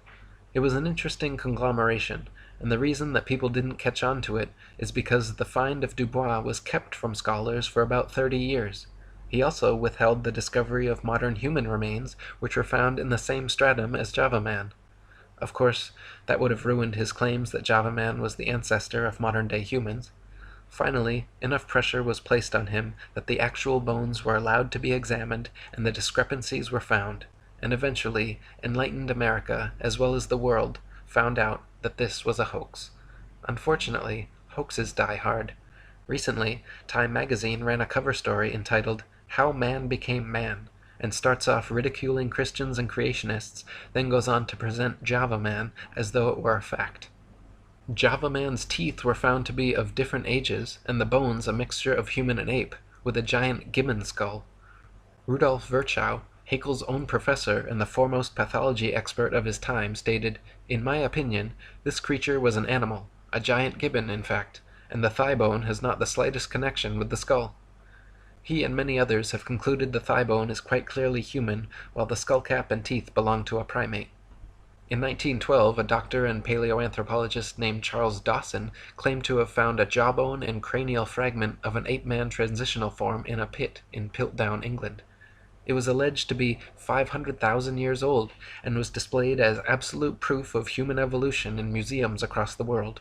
It was an interesting conglomeration, and the reason that people didn't catch on to it is because the find of Dubois was kept from scholars for about 30 years. He also withheld the discovery of modern human remains, which were found in the same stratum as Java man. Of course, that would have ruined his claims that Java man was the ancestor of modern-day humans. Finally, enough pressure was placed on him that the actual bones were allowed to be examined and the discrepancies were found, and eventually enlightened America, as well as the world, found out that this was a hoax. Unfortunately, hoaxes die hard. Recently, Time magazine ran a cover story entitled "How Man Became Man," and starts off ridiculing Christians and creationists, then goes on to present Java man as though it were a fact. Java man's teeth were found to be of different ages, and the bones a mixture of human and ape, with a giant gibbon skull. Rudolf Virchow, Haeckel's own professor and the foremost pathology expert of his time, stated, "In my opinion, this creature was an animal, a giant gibbon in fact, and the thigh bone has not the slightest connection with the skull." He and many others have concluded the thigh bone is quite clearly human, while the skull cap and teeth belong to a primate. In 1912, a doctor and paleoanthropologist named Charles Dawson claimed to have found a jawbone and cranial fragment of an ape-man transitional form in a pit in Piltdown, England. It was alleged to be 500,000 years old, and was displayed as absolute proof of human evolution in museums across the world.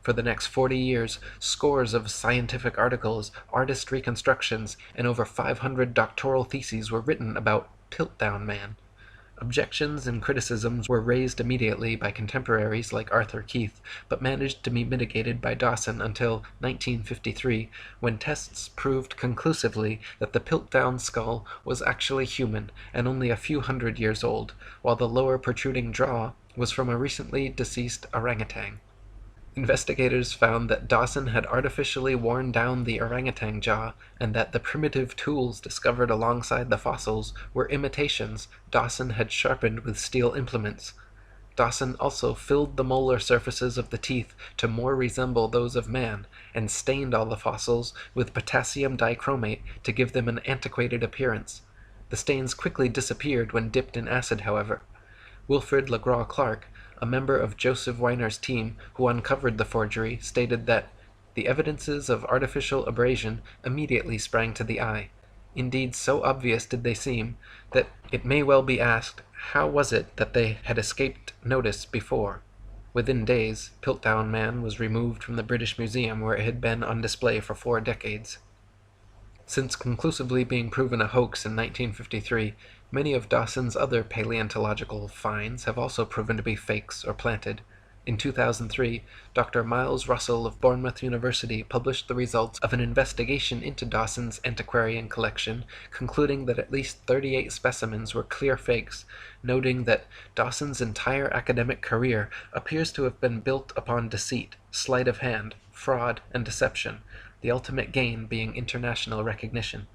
For the next 40 years, scores of scientific articles, artist reconstructions, and over 500 doctoral theses were written about Piltdown Man. Objections and criticisms were raised immediately by contemporaries like Arthur Keith, but managed to be mitigated by Dawson until 1953, when tests proved conclusively that the Piltdown skull was actually human and only a few hundred years old, while the lower protruding jaw was from a recently deceased orangutan. Investigators found that Dawson had artificially worn down the orangutan jaw, and that the primitive tools discovered alongside the fossils were imitations Dawson had sharpened with steel implements. Dawson also filled the molar surfaces of the teeth to more resemble those of man, and stained all the fossils with potassium dichromate to give them an antiquated appearance. The stains quickly disappeared when dipped in acid, however. Wilfrid Lagraw-Clark, a member of Joseph Weiner's team who uncovered the forgery, stated that the evidences of artificial abrasion immediately sprang to the eye. Indeed, so obvious did they seem, that it may well be asked, how was it that they had escaped notice before? Within days, Piltdown Man was removed from the British Museum, where it had been on display for 4 decades. Since conclusively being proven a hoax in 1953, many of Dawson's other paleontological finds have also proven to be fakes or planted. In 2003, Dr. Miles Russell of Bournemouth University published the results of an investigation into Dawson's antiquarian collection, concluding that at least 38 specimens were clear fakes, noting that Dawson's entire academic career appears to have been built upon deceit, sleight of hand, fraud, and deception, the ultimate gain being international recognition.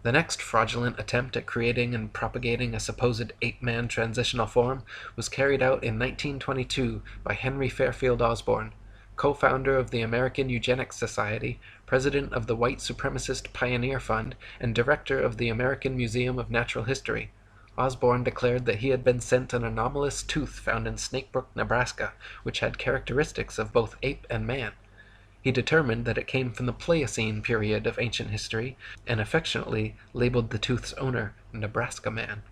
The next fraudulent attempt at creating and propagating a supposed ape-man transitional form was carried out in 1922 by Henry Fairfield Osborn, co-founder of the American Eugenics Society, president of the White Supremacist Pioneer Fund, and director of the American Museum of Natural History. Osborn declared that he had been sent an anomalous tooth found in Snakebrook, Nebraska, which had characteristics of both ape and man. He determined that it came from the Pliocene period of ancient history, and affectionately labeled the tooth's owner Nebraska Man.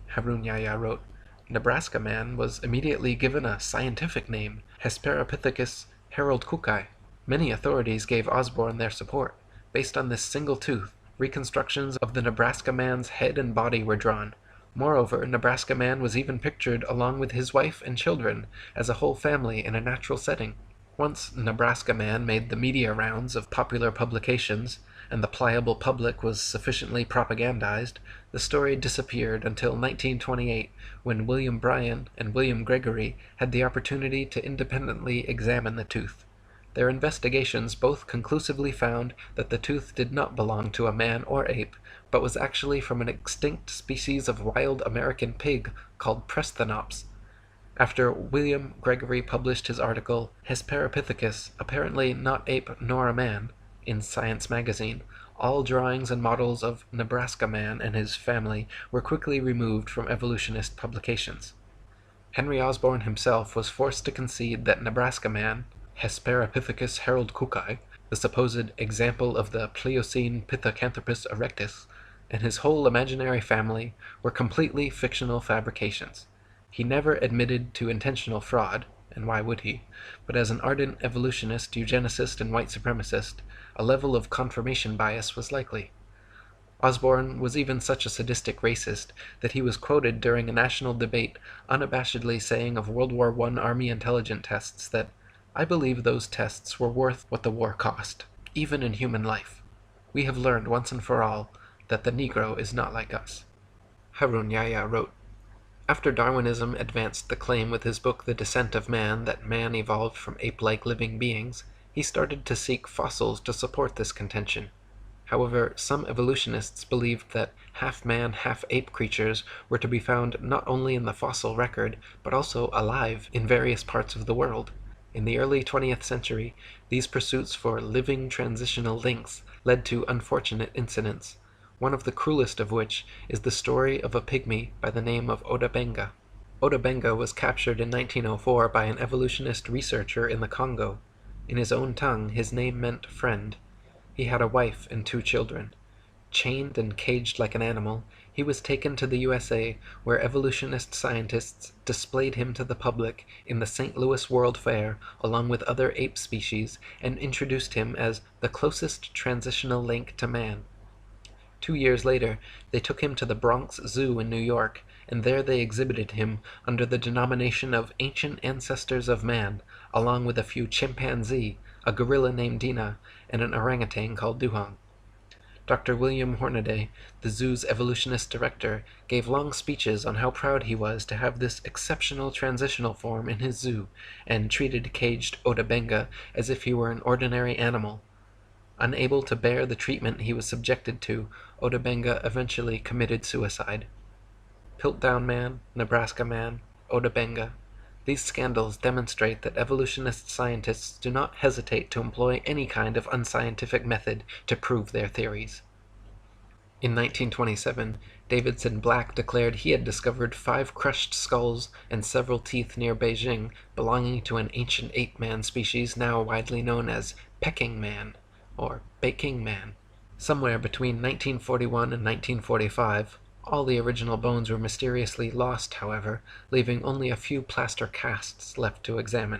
Harun Yahya wrote, Nebraska Man was immediately given a scientific name, Hesperopithecus haroldkukei. Many authorities gave Osborn their support. Based on this single tooth, reconstructions of the Nebraska Man's head and body were drawn. Moreover, Nebraska Man was even pictured along with his wife and children as a whole family in a natural setting. Once Nebraska Man made the media rounds of popular publications, and the pliable public was sufficiently propagandized, the story disappeared until 1928, when William Bryan and William Gregory had the opportunity to independently examine the tooth. Their investigations both conclusively found that the tooth did not belong to a man or ape, but was actually from an extinct species of wild American pig called Prestonops. After William Gregory published his article, Hesperopithecus, apparently not ape nor a man, in Science magazine, all drawings and models of Nebraska Man and his family were quickly removed from evolutionist publications. Henry Osborn himself was forced to concede that Nebraska Man, Hesperopithecus haroldkukei, the supposed example of the Pliocene Pithecanthropus erectus, and his whole imaginary family were completely fictional fabrications. He never admitted to intentional fraud, and why would he? But as an ardent evolutionist, eugenicist, and white supremacist, a level of confirmation bias was likely. Osborn was even such a sadistic racist that he was quoted during a national debate unabashedly saying of World War I Army intelligence tests that, "I believe those tests were worth what the war cost, even in human life. We have learned once and for all that the Negro is not like us." Harun Yahya wrote, after Darwinism advanced the claim with his book The Descent of Man that man evolved from ape-like living beings, he started to seek fossils to support this contention. However, some evolutionists believed that half-man, half-ape creatures were to be found not only in the fossil record, but also alive in various parts of the world. In the early 20th century, these pursuits for living transitional links led to unfortunate incidents, one of the cruelest of which is the story of a pygmy by the name of Odabenga. Odabenga was captured in 1904 by an evolutionist researcher in the Congo. In his own tongue, his name meant friend. He had a wife and 2 children. Chained and caged like an animal, he was taken to the USA, where evolutionist scientists displayed him to the public in the St. Louis World Fair along with other ape species and introduced him as the closest transitional link to man. 2 years later, they took him to the Bronx Zoo in New York, and there they exhibited him under the denomination of Ancient Ancestors of Man, along with a few chimpanzee, a gorilla named Dina, and an orangutan called Duhong. Dr. William Hornaday, the zoo's evolutionist director, gave long speeches on how proud he was to have this exceptional transitional form in his zoo, and treated caged Otabenga as if he were an ordinary animal. Unable to bear the treatment he was subjected to, Otabenga eventually committed suicide. Piltdown Man, Nebraska Man, Otabenga. These scandals demonstrate that evolutionist scientists do not hesitate to employ any kind of unscientific method to prove their theories. In 1927, Davidson Black declared he had discovered 5 crushed skulls and several teeth near Beijing belonging to an ancient ape-man species now widely known as pecking man, or baking man. Somewhere between 1941 and 1945, all the original bones were mysteriously lost, however, leaving only a few plaster casts left to examine.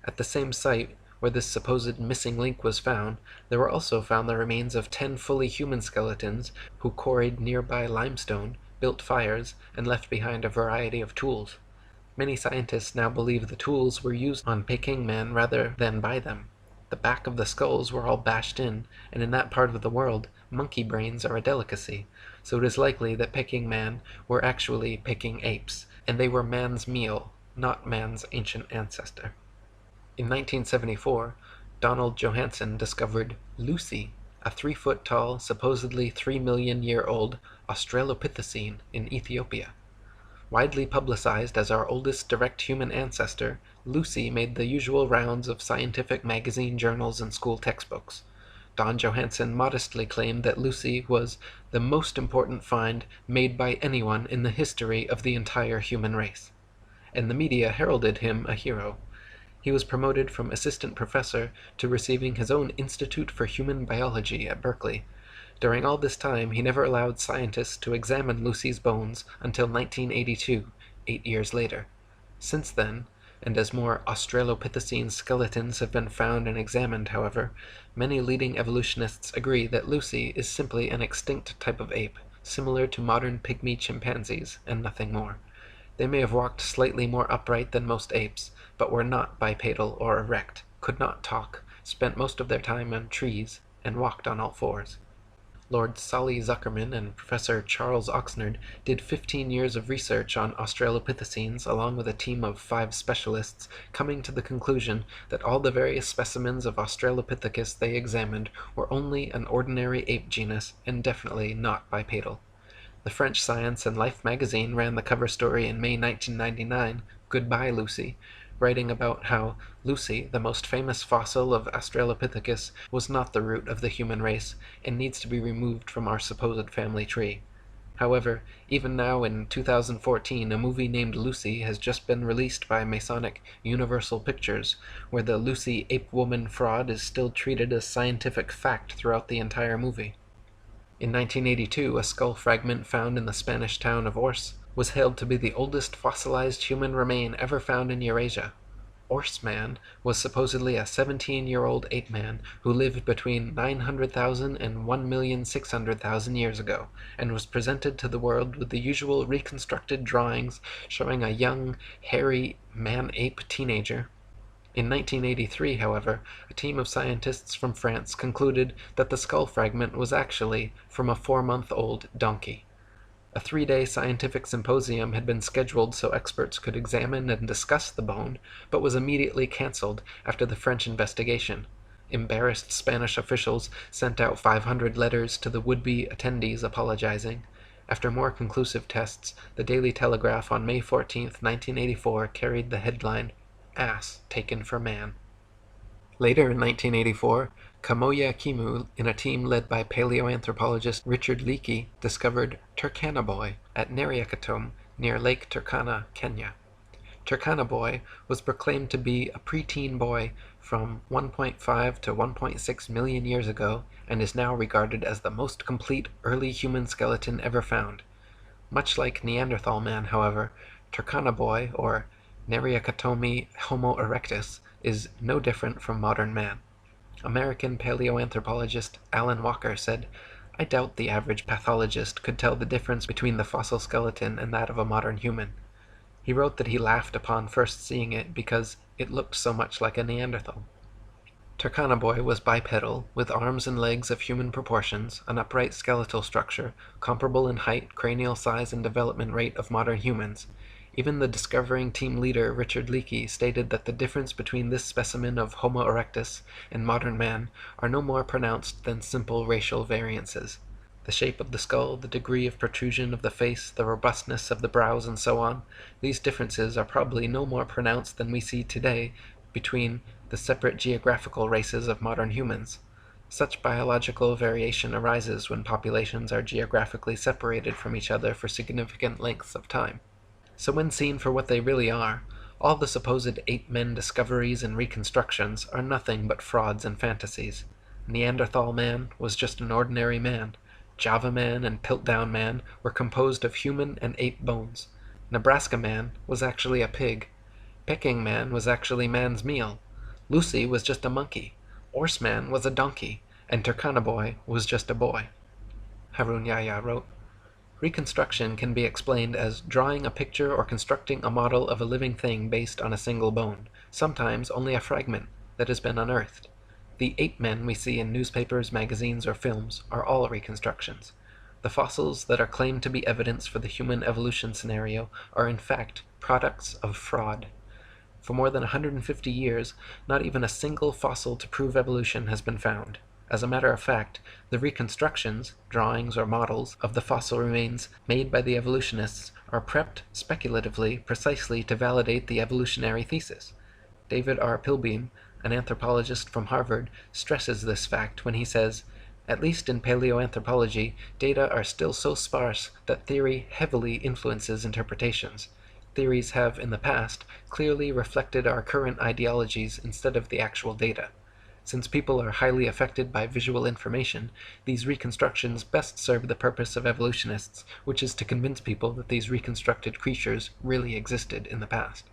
At the same site where this supposed missing link was found, there were also found the remains of 10 fully human skeletons who quarried nearby limestone, built fires, and left behind a variety of tools. Many scientists now believe the tools were used on Peking man rather than by them. The back of the skulls were all bashed in, and in that part of the world, monkey brains are a delicacy, so it is likely that Peking man were actually Peking apes, and they were man's meal, not man's ancient ancestor. In 1974, Donald Johanson discovered Lucy, a 3-foot-tall, supposedly 3 million-year-old Australopithecine in Ethiopia. Widely publicized as our oldest direct human ancestor, Lucy made the usual rounds of scientific magazine journals and school textbooks. Don Johanson modestly claimed that Lucy was the most important find made by anyone in the history of the entire human race, and the media heralded him a hero. He was promoted from assistant professor to receiving his own Institute for Human Biology at Berkeley. During all this time, he never allowed scientists to examine Lucy's bones until 1982, 8 years later. Since then, and as more Australopithecine skeletons have been found and examined, however, many leading evolutionists agree that Lucy is simply an extinct type of ape, similar to modern pygmy chimpanzees, and nothing more. They may have walked slightly more upright than most apes, but were not bipedal or erect, could not talk, spent most of their time on trees, and walked on all fours. Lord Solly Zuckerman and Professor Charles Oxnard did 15 years of research on Australopithecines along with a team of 5 specialists, coming to the conclusion that all the various specimens of Australopithecus they examined were only an ordinary ape genus and definitely not bipedal. The French Science and Life magazine ran the cover story in May 1999, Goodbye Lucy, writing about how Lucy, the most famous fossil of Australopithecus, was not the root of the human race and needs to be removed from our supposed family tree. However, even now in 2014, a movie named Lucy has just been released by Masonic Universal Pictures, where the Lucy ape-woman fraud is still treated as scientific fact throughout the entire movie. In 1982, a skull fragment found in the Spanish town of Ors was held to be the oldest fossilized human remain ever found in Eurasia. Ors Man was supposedly a 17-year-old ape-man who lived between 900,000 and 1,600,000 years ago, and was presented to the world with the usual reconstructed drawings showing a young, hairy man-ape teenager. In 1983, however, a team of scientists from France concluded that the skull fragment was actually from a 4-month-old donkey. A 3-day scientific symposium had been scheduled so experts could examine and discuss the bone, but was immediately cancelled after the French investigation. Embarrassed Spanish officials sent out 500 letters to the would-be attendees apologizing. After more conclusive tests, the Daily Telegraph on May 14, 1984 carried the headline, "Ass Taken for Man." Later in 1984, Kamoya Kimu, in a team led by paleoanthropologist Richard Leakey, discovered Turkana Boy at Neriakatum near Lake Turkana, Kenya. Turkana Boy was proclaimed to be a preteen boy from 1.5 to 1.6 million years ago and is now regarded as the most complete early human skeleton ever found. Much like Neanderthal man, however, Turkana Boy, or Neriakatomi Homo erectus, is no different from modern man. American paleoanthropologist Alan Walker said, "I doubt the average pathologist could tell the difference between the fossil skeleton and that of a modern human." He wrote that he laughed upon first seeing it because it looked so much like a Neanderthal. Turkana Boy was bipedal, with arms and legs of human proportions, an upright skeletal structure, comparable in height, cranial size, and development rate of modern humans. Even the discovering team leader Richard Leakey stated that the difference between this specimen of Homo erectus and modern man are no more pronounced than simple racial variances. The shape of the skull, the degree of protrusion of the face, the robustness of the brows, and so on, these differences are probably no more pronounced than we see today between the separate geographical races of modern humans. Such biological variation arises when populations are geographically separated from each other for significant lengths of time. So when seen for what they really are, all the supposed ape-men discoveries and reconstructions are nothing but frauds and fantasies. Neanderthal man was just an ordinary man. Java man and Piltdown man were composed of human and ape bones. Nebraska man was actually a pig. Peking man was actually man's meal. Lucy was just a monkey. Orse man was a donkey. And Turkana Boy was just a boy. Harun Yahya wrote, Reconstruction can be explained as drawing a picture or constructing a model of a living thing based on a single bone, sometimes only a fragment that has been unearthed. The ape-men we see in newspapers, magazines, or films are all reconstructions. The fossils that are claimed to be evidence for the human evolution scenario are in fact products of fraud. For more than 150 years, not even a single fossil to prove evolution has been found. As a matter of fact, the reconstructions, drawings or models, of the fossil remains made by the evolutionists are prepped speculatively precisely to validate the evolutionary thesis. David R. Pilbeam, an anthropologist from Harvard, stresses this fact when he says, "At least in paleoanthropology, data are still so sparse that theory heavily influences interpretations. Theories have, in the past, clearly reflected our current ideologies instead of the actual data. Since people are highly affected by visual information, these reconstructions best serve the purpose of evolutionists, which is to convince people that these reconstructed creatures really existed in the past."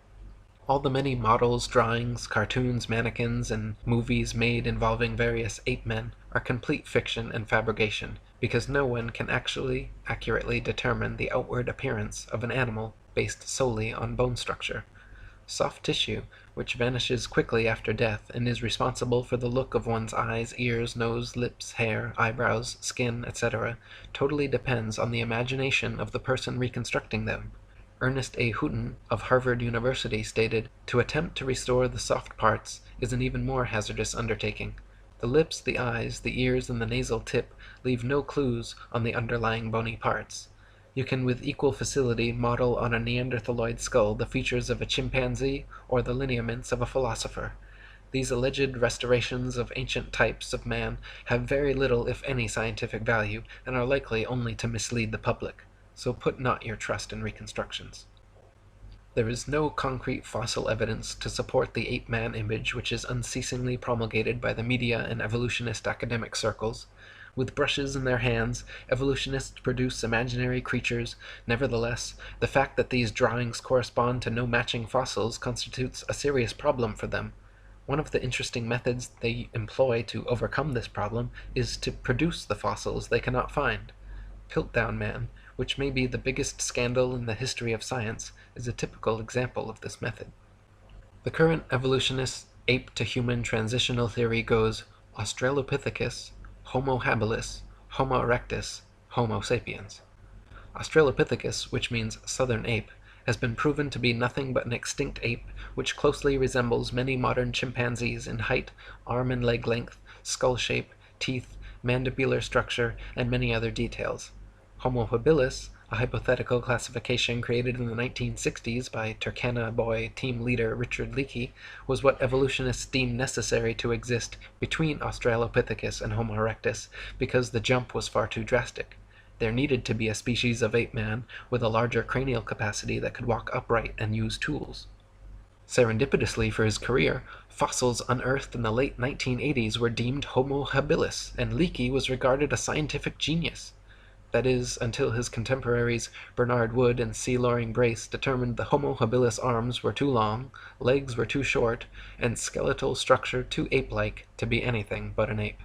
All the many models, drawings, cartoons, mannequins, and movies made involving various ape-men are complete fiction and fabrication, because no one can actually accurately determine the outward appearance of an animal based solely on bone structure. Soft tissue, which vanishes quickly after death and is responsible for the look of one's eyes, ears, nose, lips, hair, eyebrows, skin, etc., totally depends on the imagination of the person reconstructing them. Ernest A. Houghton of Harvard University stated, "To attempt to restore the soft parts is an even more hazardous undertaking. The lips, the eyes, the ears, and the nasal tip leave no clues on the underlying bony parts. You can with equal facility model on a Neanderthaloid skull the features of a chimpanzee or the lineaments of a philosopher. These alleged restorations of ancient types of man have very little if any scientific value, and are likely only to mislead the public. So put not your trust in reconstructions." There is no concrete fossil evidence to support the ape-man image which is unceasingly promulgated by the media and evolutionist academic circles. With brushes in their hands, evolutionists produce imaginary creatures. Nevertheless, the fact that these drawings correspond to no matching fossils constitutes a serious problem for them. One of the interesting methods they employ to overcome this problem is to produce the fossils they cannot find. Piltdown Man, which may be the biggest scandal in the history of science, is a typical example of this method. The current evolutionist ape-to-human transitional theory goes Australopithecus, Homo habilis, Homo erectus, Homo sapiens. Australopithecus, which means southern ape, has been proven to be nothing but an extinct ape which closely resembles many modern chimpanzees in height, arm and leg length, skull shape, teeth, mandibular structure, and many other details. Homo habilis, a hypothetical classification created in the 1960s by Turkana Boy team leader Richard Leakey, was what evolutionists deemed necessary to exist between Australopithecus and Homo erectus because the jump was far too drastic. There needed to be a species of ape-man with a larger cranial capacity that could walk upright and use tools. Serendipitously for his career, fossils unearthed in the late 1980s were deemed Homo habilis, and Leakey was regarded a scientific genius. That is, until his contemporaries Bernard Wood and C. Loring Brace determined the Homo habilis arms were too long, legs were too short, and skeletal structure too ape-like to be anything but an ape.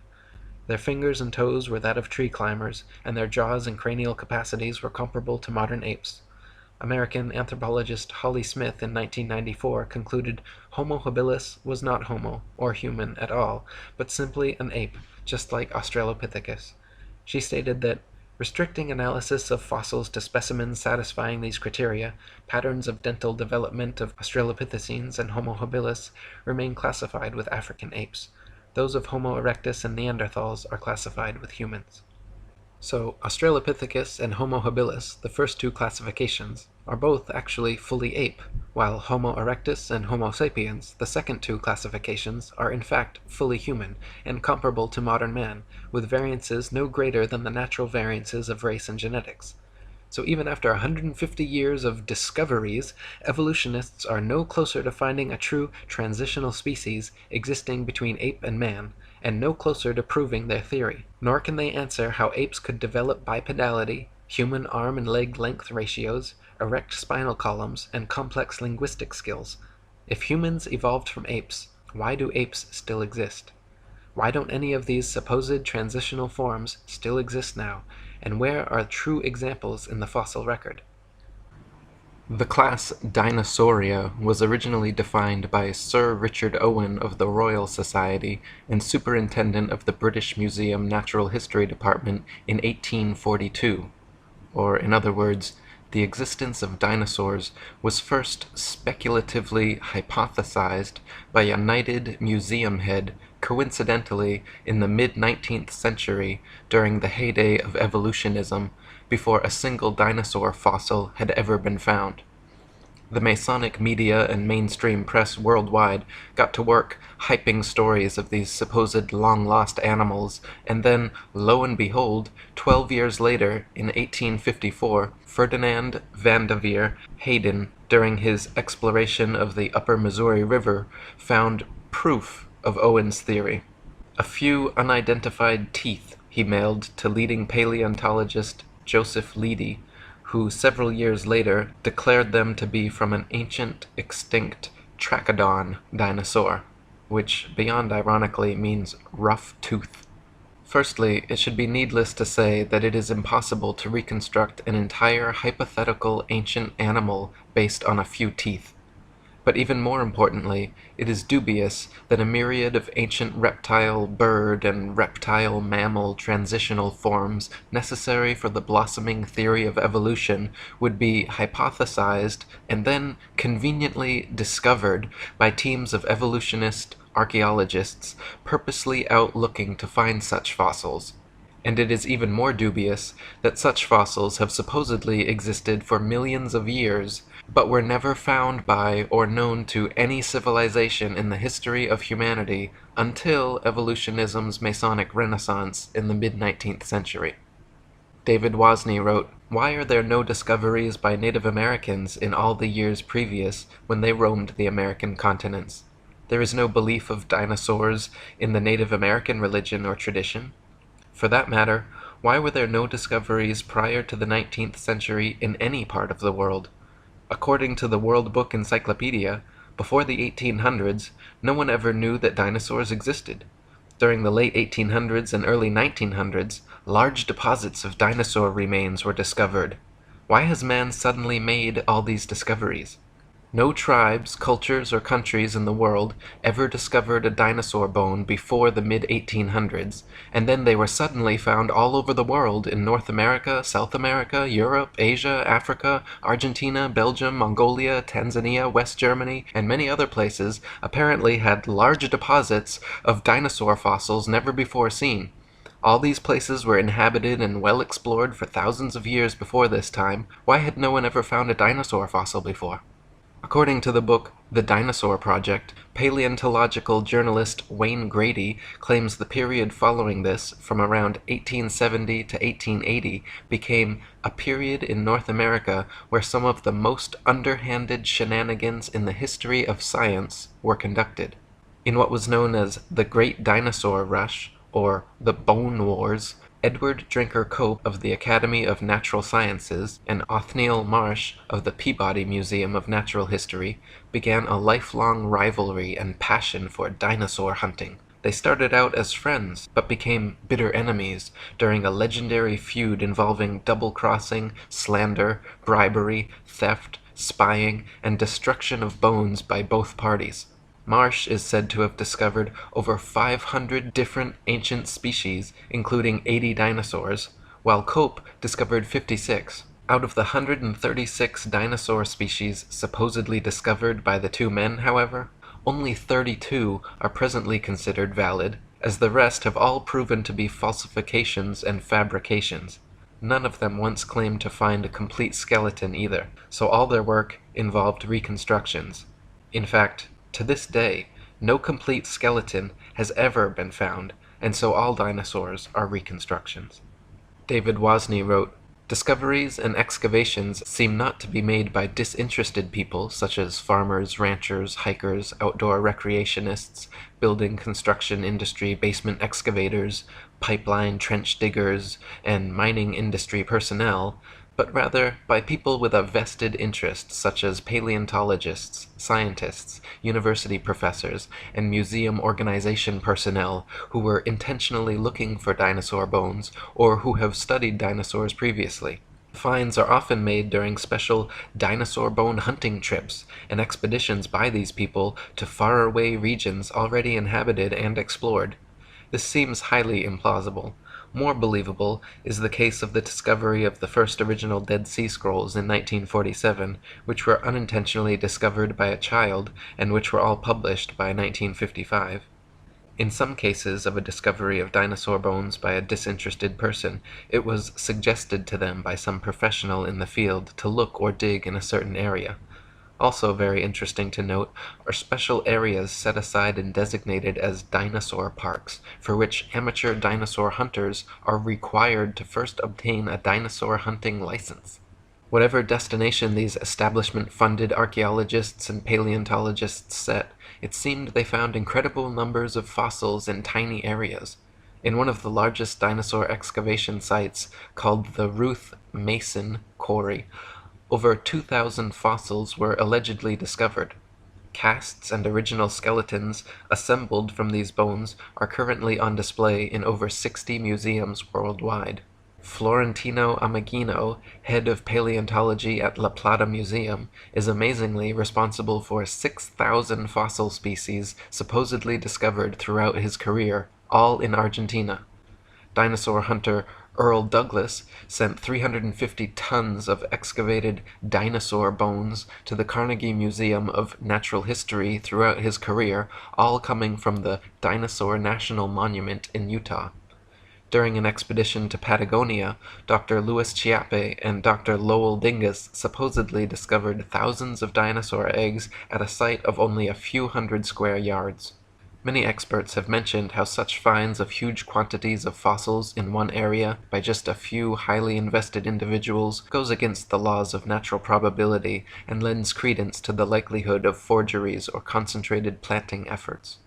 Their fingers and toes were that of tree climbers, and their jaws and cranial capacities were comparable to modern apes. American anthropologist Holly Smith in 1994 concluded Homo habilis was not homo, or human at all, but simply an ape, just like Australopithecus. She stated that restricting analysis of fossils to specimens satisfying these criteria, patterns of dental development of Australopithecines and Homo habilis remain classified with African apes. Those of Homo erectus and Neanderthals are classified with humans. So, Australopithecus and Homo habilis, the first two classifications, are both actually fully ape, while Homo erectus and Homo sapiens, the second two classifications, are in fact fully human and comparable to modern man, with variances no greater than the natural variances of race and genetics. So even after 150 years of discoveries, evolutionists are no closer to finding a true transitional species existing between ape and man, and no closer to proving their theory. Nor can they answer how apes could develop bipedality, human arm and leg length ratios, erect spinal columns, and complex linguistic skills. If humans evolved from apes, why do apes still exist? Why don't any of these supposed transitional forms still exist now, and where are true examples in the fossil record? The class Dinosauria was originally defined by Sir Richard Owen of the Royal Society and Superintendent of the British Museum Natural History Department in 1842. Or, in other words, the existence of dinosaurs was first speculatively hypothesized by a knighted museum head coincidentally in the mid-19th century during the heyday of evolutionism, before a single dinosaur fossil had ever been found. The Masonic media and mainstream press worldwide got to work hyping stories of these supposed long-lost animals, and then, lo and behold, 12 years later, in 1854, Ferdinand van de Veer Hayden, during his exploration of the upper Missouri River, found proof of Owen's theory. A few unidentified teeth he mailed to leading paleontologist Joseph Leidy, who several years later declared them to be from an ancient, extinct Trachodon dinosaur, which, beyond ironically, means rough tooth. Firstly, it should be needless to say that it is impossible to reconstruct an entire hypothetical ancient animal based on a few teeth. But even more importantly, it is dubious that a myriad of ancient reptile, bird, and reptile mammal transitional forms necessary for the blossoming theory of evolution would be hypothesized and then conveniently discovered by teams of evolutionist archaeologists purposely out looking to find such fossils. And it is even more dubious that such fossils have supposedly existed for millions of years, but were never found by or known to any civilization in the history of humanity until evolutionism's Masonic Renaissance in the mid-19th century. David Wozni wrote, "Why are there no discoveries by Native Americans in all the years previous when they roamed the American continents? There is no belief of dinosaurs in the Native American religion or tradition. For that matter, why were there no discoveries prior to the 19th century in any part of the world? According to the World Book Encyclopedia, before the 1800s, no one ever knew that dinosaurs existed. During the late 1800s and early 1900s, large deposits of dinosaur remains were discovered. Why has man suddenly made all these discoveries? No tribes, cultures, or countries in the world ever discovered a dinosaur bone before the mid-1800s, and then they were suddenly found all over the world in North America, South America, Europe, Asia, Africa, Argentina, Belgium, Mongolia, Tanzania, West Germany, and many other places apparently had large deposits of dinosaur fossils never before seen. All these places were inhabited and well explored for thousands of years before this time. Why had no one ever found a dinosaur fossil before?" According to the book The Dinosaur Project, paleontological journalist Wayne Grady claims the period following this, from around 1870 to 1880, became a period in North America where some of the most underhanded shenanigans in the history of science were conducted. In what was known as the Great Dinosaur Rush, or the Bone Wars, Edward Drinker Cope of the Academy of Natural Sciences and Othniel Marsh of the Peabody Museum of Natural History began a lifelong rivalry and passion for dinosaur hunting. They started out as friends, but became bitter enemies during a legendary feud involving double-crossing, slander, bribery, theft, spying, and destruction of bones by both parties. Marsh is said to have discovered over 500 different ancient species, including 80 dinosaurs, while Cope discovered 56. Out of the 136 dinosaur species supposedly discovered by the two men, however, only 32 are presently considered valid, as the rest have all proven to be falsifications and fabrications. None of them once claimed to find a complete skeleton either, so all their work involved reconstructions. In fact, to this day, no complete skeleton has ever been found, and so all dinosaurs are reconstructions. David Wozni wrote, "Discoveries and excavations seem not to be made by disinterested people such as farmers, ranchers, hikers, outdoor recreationists, building construction industry basement excavators, pipeline trench diggers, and mining industry personnel, but rather by people with a vested interest such as paleontologists, scientists, university professors, and museum organization personnel who were intentionally looking for dinosaur bones or who have studied dinosaurs previously. Finds are often made during special dinosaur bone hunting trips and expeditions by these people to faraway regions already inhabited and explored. This seems highly implausible. More believable is the case of the discovery of the first original Dead Sea Scrolls in 1947, which were unintentionally discovered by a child and which were all published by 1955. In some cases of a discovery of dinosaur bones by a disinterested person, it was suggested to them by some professional in the field to look or dig in a certain area. Also very interesting to note are special areas set aside and designated as dinosaur parks, for which amateur dinosaur hunters are required to first obtain a dinosaur hunting license. Whatever destination these establishment-funded archaeologists and paleontologists set, it seemed they found incredible numbers of fossils in tiny areas. In one of the largest dinosaur excavation sites, called the Ruth Mason Quarry, over 2,000 fossils were allegedly discovered. Casts and original skeletons assembled from these bones are currently on display in over 60 museums worldwide. Florentino Ameghino, head of paleontology at La Plata Museum, is amazingly responsible for 6,000 fossil species supposedly discovered throughout his career, all in Argentina. Dinosaur hunter Earl Douglas sent 350 tons of excavated dinosaur bones to the Carnegie Museum of Natural History throughout his career, all coming from the Dinosaur National Monument in Utah. During an expedition to Patagonia, Dr. Louis Chiappe and Dr. Lowell Dingus supposedly discovered thousands of dinosaur eggs at a site of only a few hundred square yards. Many experts have mentioned how such finds of huge quantities of fossils in one area by just a few highly invested individuals goes against the laws of natural probability and lends credence to the likelihood of forgeries or concentrated planting efforts.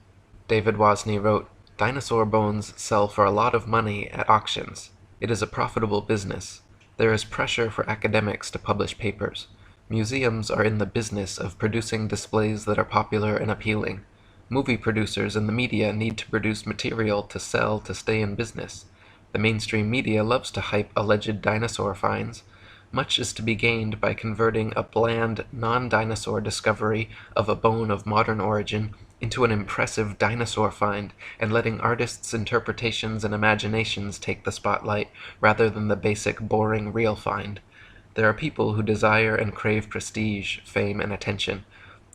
David Wozni wrote, "Dinosaur bones sell for a lot of money at auctions. It is a profitable business. There is pressure for academics to publish papers. Museums are in the business of producing displays that are popular and appealing. Movie producers and the media need to produce material to sell to stay in business. The mainstream media loves to hype alleged dinosaur finds. Much is to be gained by converting a bland, non-dinosaur discovery of a bone of modern origin into an impressive dinosaur find and letting artists' interpretations and imaginations take the spotlight rather than the basic, boring, real find. There are people who desire and crave prestige, fame, and attention.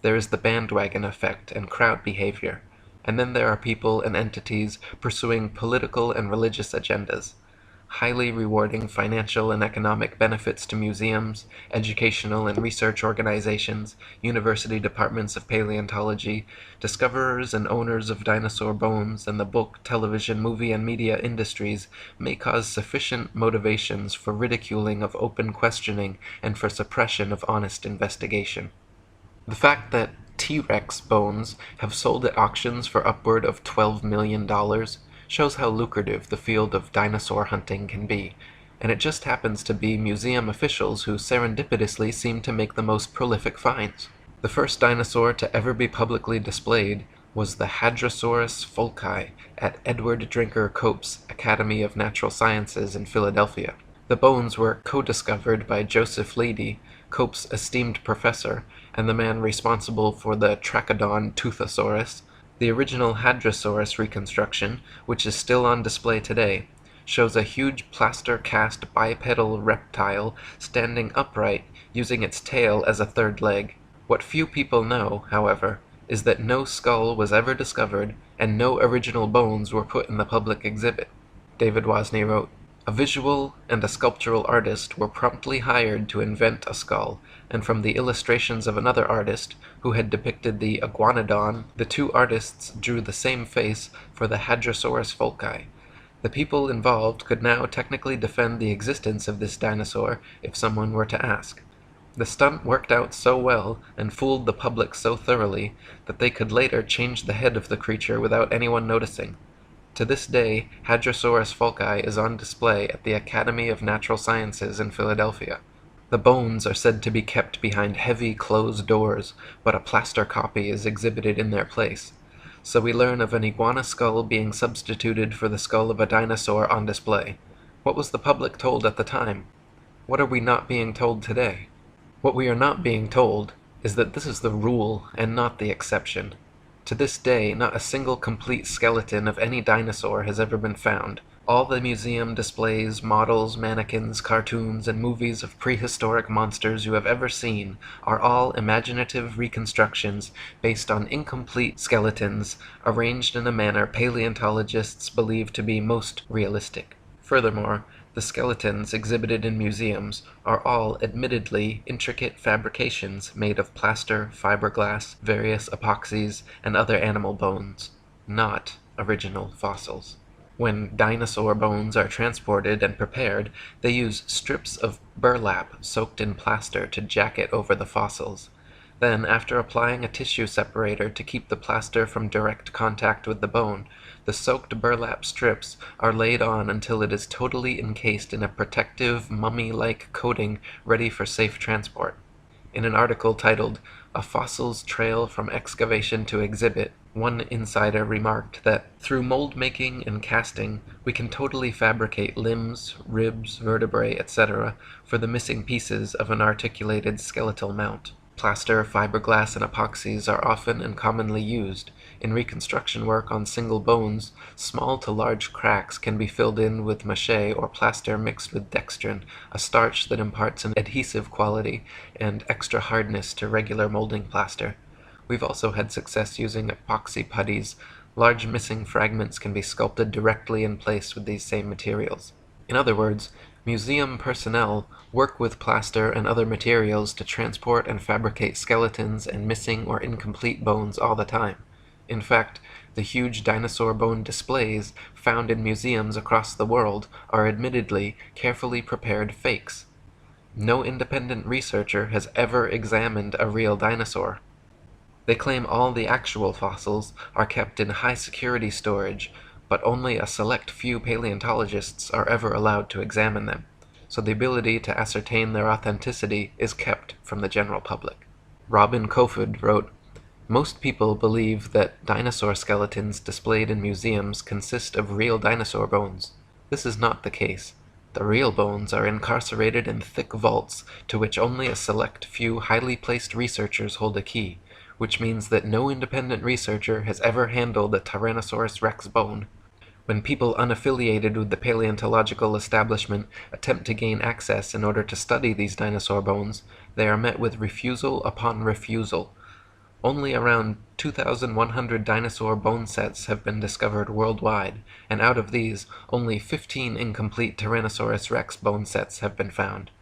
There is the bandwagon effect and crowd behavior, and then there are people and entities pursuing political and religious agendas. Highly rewarding financial and economic benefits to museums, educational and research organizations, university departments of paleontology, discoverers and owners of dinosaur bones, and the book, television, movie, and media industries may cause sufficient motivations for ridiculing of open questioning and for suppression of honest investigation. The fact that T-Rex bones have sold at auctions for upward of $12 million shows how lucrative the field of dinosaur hunting can be, and it just happens to be museum officials who serendipitously seem to make the most prolific finds. The first dinosaur to ever be publicly displayed was the Hadrosaurus folci at Edward Drinker Cope's Academy of Natural Sciences in Philadelphia. The bones were co-discovered by Joseph Leidy, Cope's esteemed professor, and the man responsible for the Trachodon Toothosaurus. The original Hadrosaurus reconstruction, which is still on display today, shows a huge plaster-cast bipedal reptile standing upright, using its tail as a third leg. What few people know, however, is that no skull was ever discovered and no original bones were put in the public exhibit. David Wasney wrote, "A visual and a sculptural artist were promptly hired to invent a skull, and from the illustrations of another artist, who had depicted the iguanodon, the two artists drew the same face for the Hadrosaurus folci. The people involved could now technically defend the existence of this dinosaur if someone were to ask. The stunt worked out so well and fooled the public so thoroughly that they could later change the head of the creature without anyone noticing. To this day, Hadrosaurus folci is on display at the Academy of Natural Sciences in Philadelphia. The bones are said to be kept behind heavy closed doors, but a plaster copy is exhibited in their place. So we learn of an iguana skull being substituted for the skull of a dinosaur on display. What was the public told at the time? What are we not being told today? What we are not being told is that this is the rule and not the exception. To this day, not a single complete skeleton of any dinosaur has ever been found. All the museum displays, models, mannequins, cartoons, and movies of prehistoric monsters you have ever seen are all imaginative reconstructions based on incomplete skeletons arranged in a manner paleontologists believe to be most realistic. Furthermore, the skeletons exhibited in museums are all admittedly intricate fabrications made of plaster, fiberglass, various epoxies, and other animal bones, not original fossils. When dinosaur bones are transported and prepared, they use strips of burlap soaked in plaster to jacket over the fossils. Then, after applying a tissue separator to keep the plaster from direct contact with the bone, the soaked burlap strips are laid on until it is totally encased in a protective, mummy-like coating ready for safe transport. In an article titled, "A Fossil's Trail from Excavation to Exhibit," one insider remarked that, "Through mold making and casting, we can totally fabricate limbs, ribs, vertebrae, etc. for the missing pieces of an articulated skeletal mount. Plaster, fiberglass, and epoxies are often and commonly used. In reconstruction work on single bones, small to large cracks can be filled in with mache or plaster mixed with dextrin, a starch that imparts an adhesive quality and extra hardness to regular molding plaster. We've also had success using epoxy putties. Large missing fragments can be sculpted directly in place with these same materials." In other words, museum personnel work with plaster and other materials to transport and fabricate skeletons and missing or incomplete bones all the time. In fact, the huge dinosaur bone displays found in museums across the world are admittedly carefully prepared fakes. No independent researcher has ever examined a real dinosaur. They claim all the actual fossils are kept in high-security storage, but only a select few paleontologists are ever allowed to examine them, so the ability to ascertain their authenticity is kept from the general public. Robin Kofod wrote, "Most people believe that dinosaur skeletons displayed in museums consist of real dinosaur bones. This is not the case. The real bones are incarcerated in thick vaults to which only a select few highly placed researchers hold a key, which means that no independent researcher has ever handled a Tyrannosaurus rex bone. When people unaffiliated with the paleontological establishment attempt to gain access in order to study these dinosaur bones, they are met with refusal upon refusal. Only around 2,100 dinosaur bone sets have been discovered worldwide, and out of these, only 15 incomplete Tyrannosaurus rex bone sets have been found.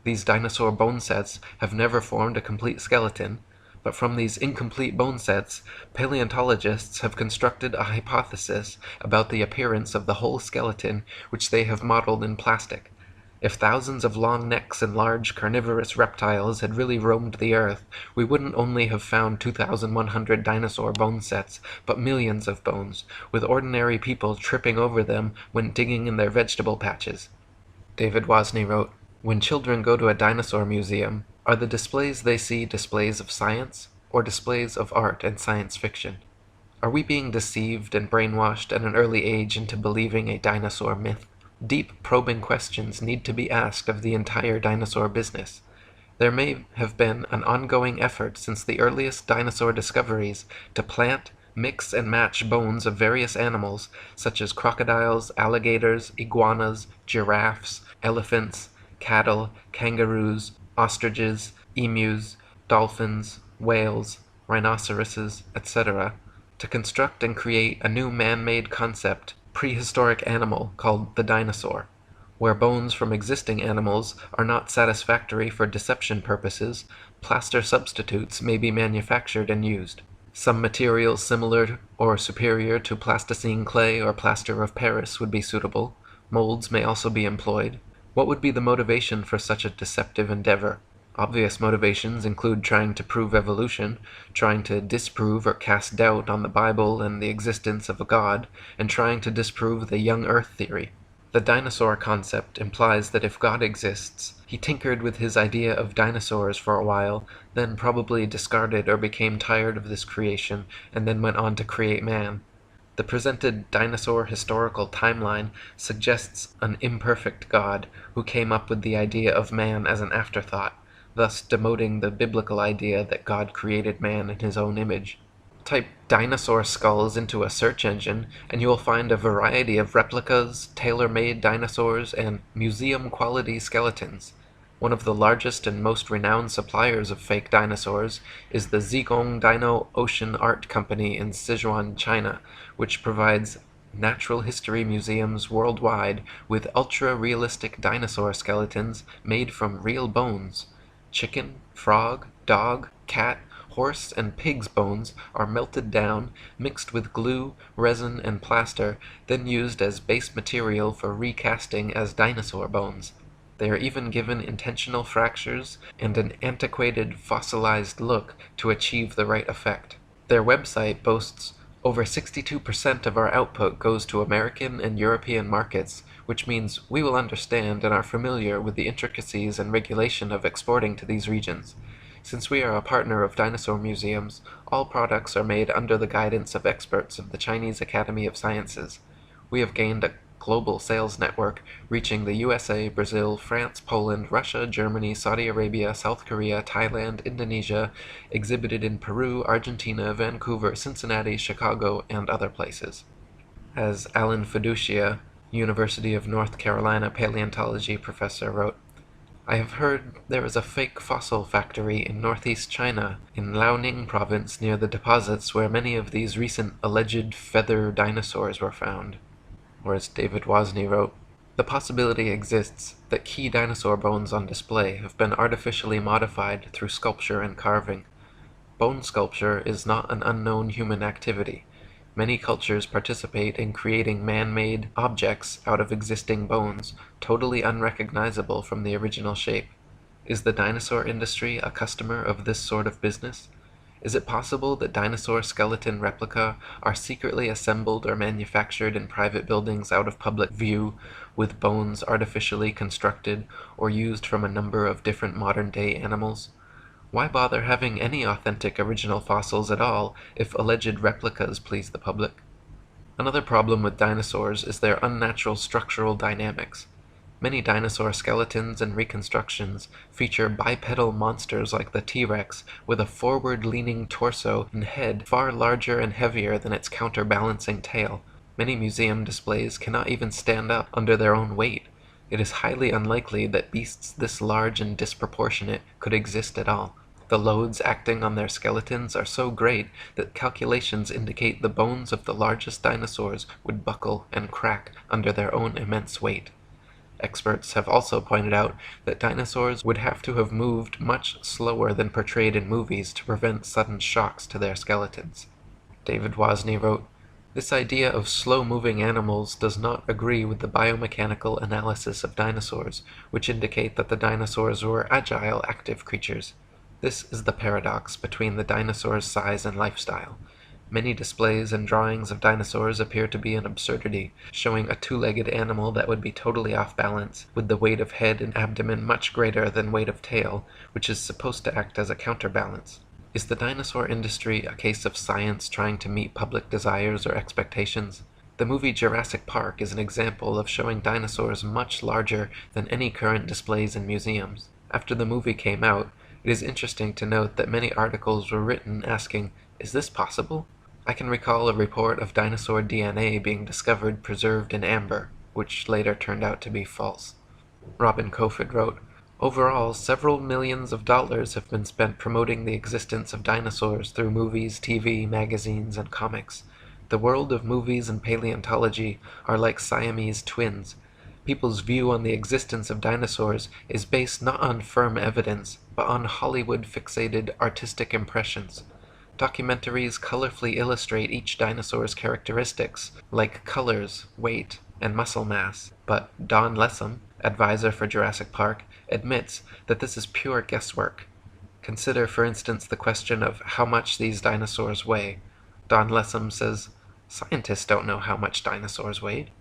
These dinosaur bone sets have never formed a complete skeleton, but from these incomplete bone sets, paleontologists have constructed a hypothesis about the appearance of the whole skeleton which they have modeled in plastic. If thousands of long necks and large carnivorous reptiles had really roamed the earth, we wouldn't only have found 2,100 dinosaur bone sets, but millions of bones, with ordinary people tripping over them when digging in their vegetable patches." David Wasney wrote, "When children go to a dinosaur museum, are the displays they see displays of science or displays of art and science fiction? Are we being deceived and brainwashed at an early age into believing a dinosaur myth? Deep, probing questions need to be asked of the entire dinosaur business. There may have been an ongoing effort since the earliest dinosaur discoveries to plant, mix, and match bones of various animals such as crocodiles, alligators, iguanas, giraffes, elephants, cattle, kangaroos, ostriches, emus, dolphins, whales, rhinoceroses, etc., to construct and create a new man-made concept, prehistoric animal called the dinosaur. Where bones from existing animals are not satisfactory for deception purposes, plaster substitutes may be manufactured and used. Some materials similar or superior to plasticine clay or plaster of Paris would be suitable. Molds may also be employed. What would be the motivation for such a deceptive endeavor? Obvious motivations include trying to prove evolution, trying to disprove or cast doubt on the Bible and the existence of a God, and trying to disprove the young Earth theory. The dinosaur concept implies that if God exists, he tinkered with his idea of dinosaurs for a while, then probably discarded or became tired of this creation, and then went on to create man. The presented dinosaur historical timeline suggests an imperfect God who came up with the idea of man as an afterthought, thus demoting the biblical idea that God created man in his own image. Type dinosaur skulls into a search engine, and you will find a variety of replicas, tailor-made dinosaurs, and museum-quality skeletons. One of the largest and most renowned suppliers of fake dinosaurs is the Zigong Dino Ocean Art Company in Sichuan, China, which provides natural history museums worldwide with ultra-realistic dinosaur skeletons made from real bones. Chicken, frog, dog, cat, horse, and pig's bones are melted down, mixed with glue, resin, and plaster, then used as base material for recasting as dinosaur bones. They are even given intentional fractures and an antiquated, fossilized look to achieve the right effect. Their website boasts over 62% of our output goes to American and European markets, which means we will understand and are familiar with the intricacies and regulation of exporting to these regions. Since we are a partner of dinosaur museums, all products are made under the guidance of experts of the Chinese Academy of Sciences. We have gained a global sales network reaching the USA, Brazil, France, Poland, Russia, Germany, Saudi Arabia, South Korea, Thailand, Indonesia, exhibited in Peru, Argentina, Vancouver, Cincinnati, Chicago, and other places. As Alan Fiducia, University of North Carolina paleontology professor, wrote, I have heard there is a fake fossil factory in northeast China, in Liaoning province near the deposits where many of these recent alleged feather dinosaurs were found. Or as David Wozni wrote, the possibility exists that key dinosaur bones on display have been artificially modified through sculpture and carving. Bone sculpture is not an unknown human activity. Many cultures participate in creating man-made objects out of existing bones, totally unrecognizable from the original shape. Is the dinosaur industry a customer of this sort of business? Is it possible that dinosaur skeleton replica are secretly assembled or manufactured in private buildings out of public view, with bones artificially constructed or used from a number of different modern-day animals? Why bother having any authentic original fossils at all if alleged replicas please the public? Another problem with dinosaurs is their unnatural structural dynamics. Many dinosaur skeletons and reconstructions feature bipedal monsters like the T-Rex with a forward-leaning torso and head far larger and heavier than its counterbalancing tail. Many museum displays cannot even stand up under their own weight. It is highly unlikely that beasts this large and disproportionate could exist at all. The loads acting on their skeletons are so great that calculations indicate the bones of the largest dinosaurs would buckle and crack under their own immense weight. Experts have also pointed out that dinosaurs would have to have moved much slower than portrayed in movies to prevent sudden shocks to their skeletons. David Wozni wrote, this idea of slow-moving animals does not agree with the biomechanical analysis of dinosaurs, which indicate that the dinosaurs were agile, active creatures. This is the paradox between the dinosaur's size and lifestyle. Many displays and drawings of dinosaurs appear to be an absurdity, showing a two-legged animal that would be totally off balance, with the weight of head and abdomen much greater than weight of tail, which is supposed to act as a counterbalance. Is the dinosaur industry a case of science trying to meet public desires or expectations? The movie Jurassic Park is an example of showing dinosaurs much larger than any current displays in museums. After the movie came out, it is interesting to note that many articles were written asking, "Is this possible?" I can recall a report of dinosaur DNA being discovered preserved in amber, which later turned out to be false. Robin Kofod wrote, "Overall, several millions of dollars have been spent promoting the existence of dinosaurs through movies, TV, magazines, and comics. The world of movies and paleontology are like Siamese twins. People's view on the existence of dinosaurs is based not on firm evidence, but on Hollywood-fixated artistic impressions. Documentaries colorfully illustrate each dinosaur's characteristics, like colors, weight, and muscle mass, but Don Lessam, advisor for Jurassic Park, admits that this is pure guesswork. Consider, for instance, the question of how much these dinosaurs weigh. Don Lessam says, "Scientists don't know how much dinosaurs weighed."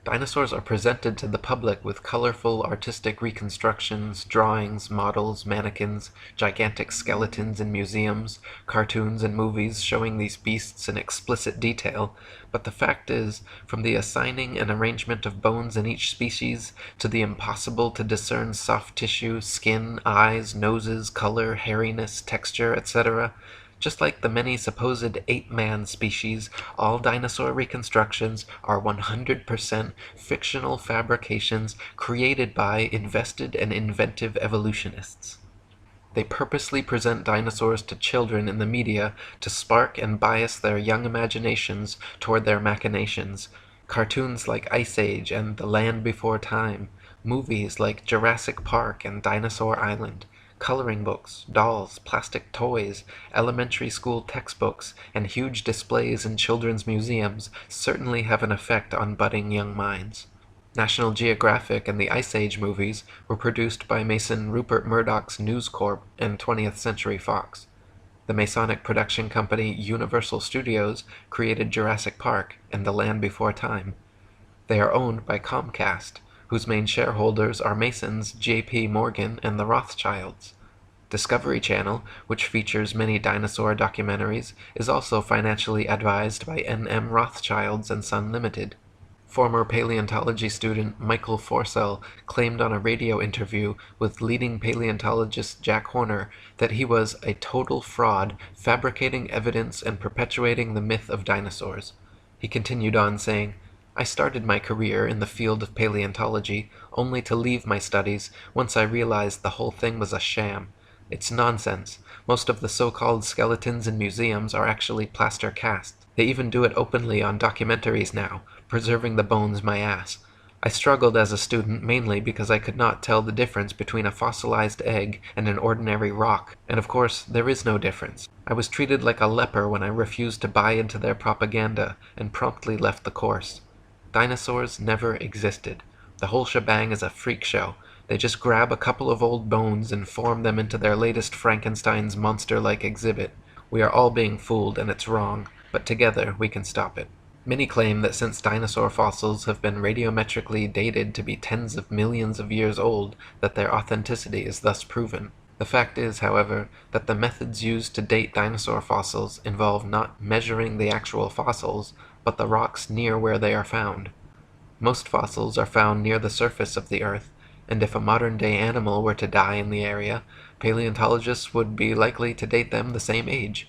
Dinosaurs are presented to the public with colorful artistic reconstructions, drawings, models, mannequins, gigantic skeletons in museums, cartoons and movies showing these beasts in explicit detail, but the fact is, from the assigning and arrangement of bones in each species, to the impossible to discern soft tissue, skin, eyes, noses, color, hairiness, texture, etc., just like the many supposed ape-man species, all dinosaur reconstructions are 100% fictional fabrications created by invested and inventive evolutionists. They purposely present dinosaurs to children in the media to spark and bias their young imaginations toward their machinations. Cartoons like Ice Age and The Land Before Time, movies like Jurassic Park and Dinosaur Island, coloring books, dolls, plastic toys, elementary school textbooks, and huge displays in children's museums certainly have an effect on budding young minds. National Geographic and the Ice Age movies were produced by Mason Rupert Murdoch's News Corp and 20th Century Fox. The Masonic production company Universal Studios created Jurassic Park and The Land Before Time. They are owned by Comcast, whose main shareholders are Masons, J.P. Morgan, and the Rothschilds. Discovery Channel, which features many dinosaur documentaries, is also financially advised by N.M. Rothschilds and Son Limited. Former paleontology student Michael Forsell claimed on a radio interview with leading paleontologist Jack Horner that he was a total fraud, fabricating evidence and perpetuating the myth of dinosaurs. He continued on saying, "I started my career in the field of paleontology only to leave my studies once I realized the whole thing was a sham. It's nonsense. Most of the so-called skeletons in museums are actually plaster casts. They even do it openly on documentaries now, preserving the bones my ass. I struggled as a student mainly because I could not tell the difference between a fossilized egg and an ordinary rock, and of course there is no difference. I was treated like a leper when I refused to buy into their propaganda and promptly left the course. Dinosaurs never existed. The whole shebang is a freak show. They just grab a couple of old bones and form them into their latest Frankenstein's monster-like exhibit. We are all being fooled and it's wrong, but together we can stop it." Many claim that since dinosaur fossils have been radiometrically dated to be tens of millions of years old, that their authenticity is thus proven. The fact is, however, that the methods used to date dinosaur fossils involve not measuring the actual fossils, but the rocks near where they are found. Most fossils are found near the surface of the Earth, and if a modern-day animal were to die in the area, paleontologists would be likely to date them the same age.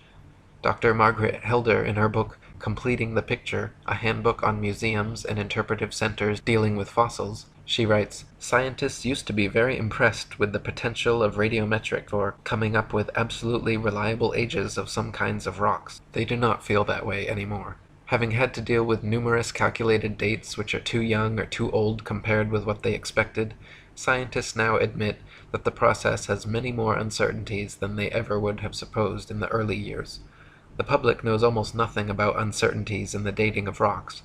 Dr. Margaret Helder, in her book Completing the Picture, a handbook on museums and interpretive centers dealing with fossils, she writes, "Scientists used to be very impressed with the potential of radiometric for coming up with absolutely reliable ages of some kinds of rocks. They do not feel that way anymore. Having had to deal with numerous calculated dates which are too young or too old compared with what they expected, scientists now admit that the process has many more uncertainties than they ever would have supposed in the early years. The public knows almost nothing about uncertainties in the dating of rocks.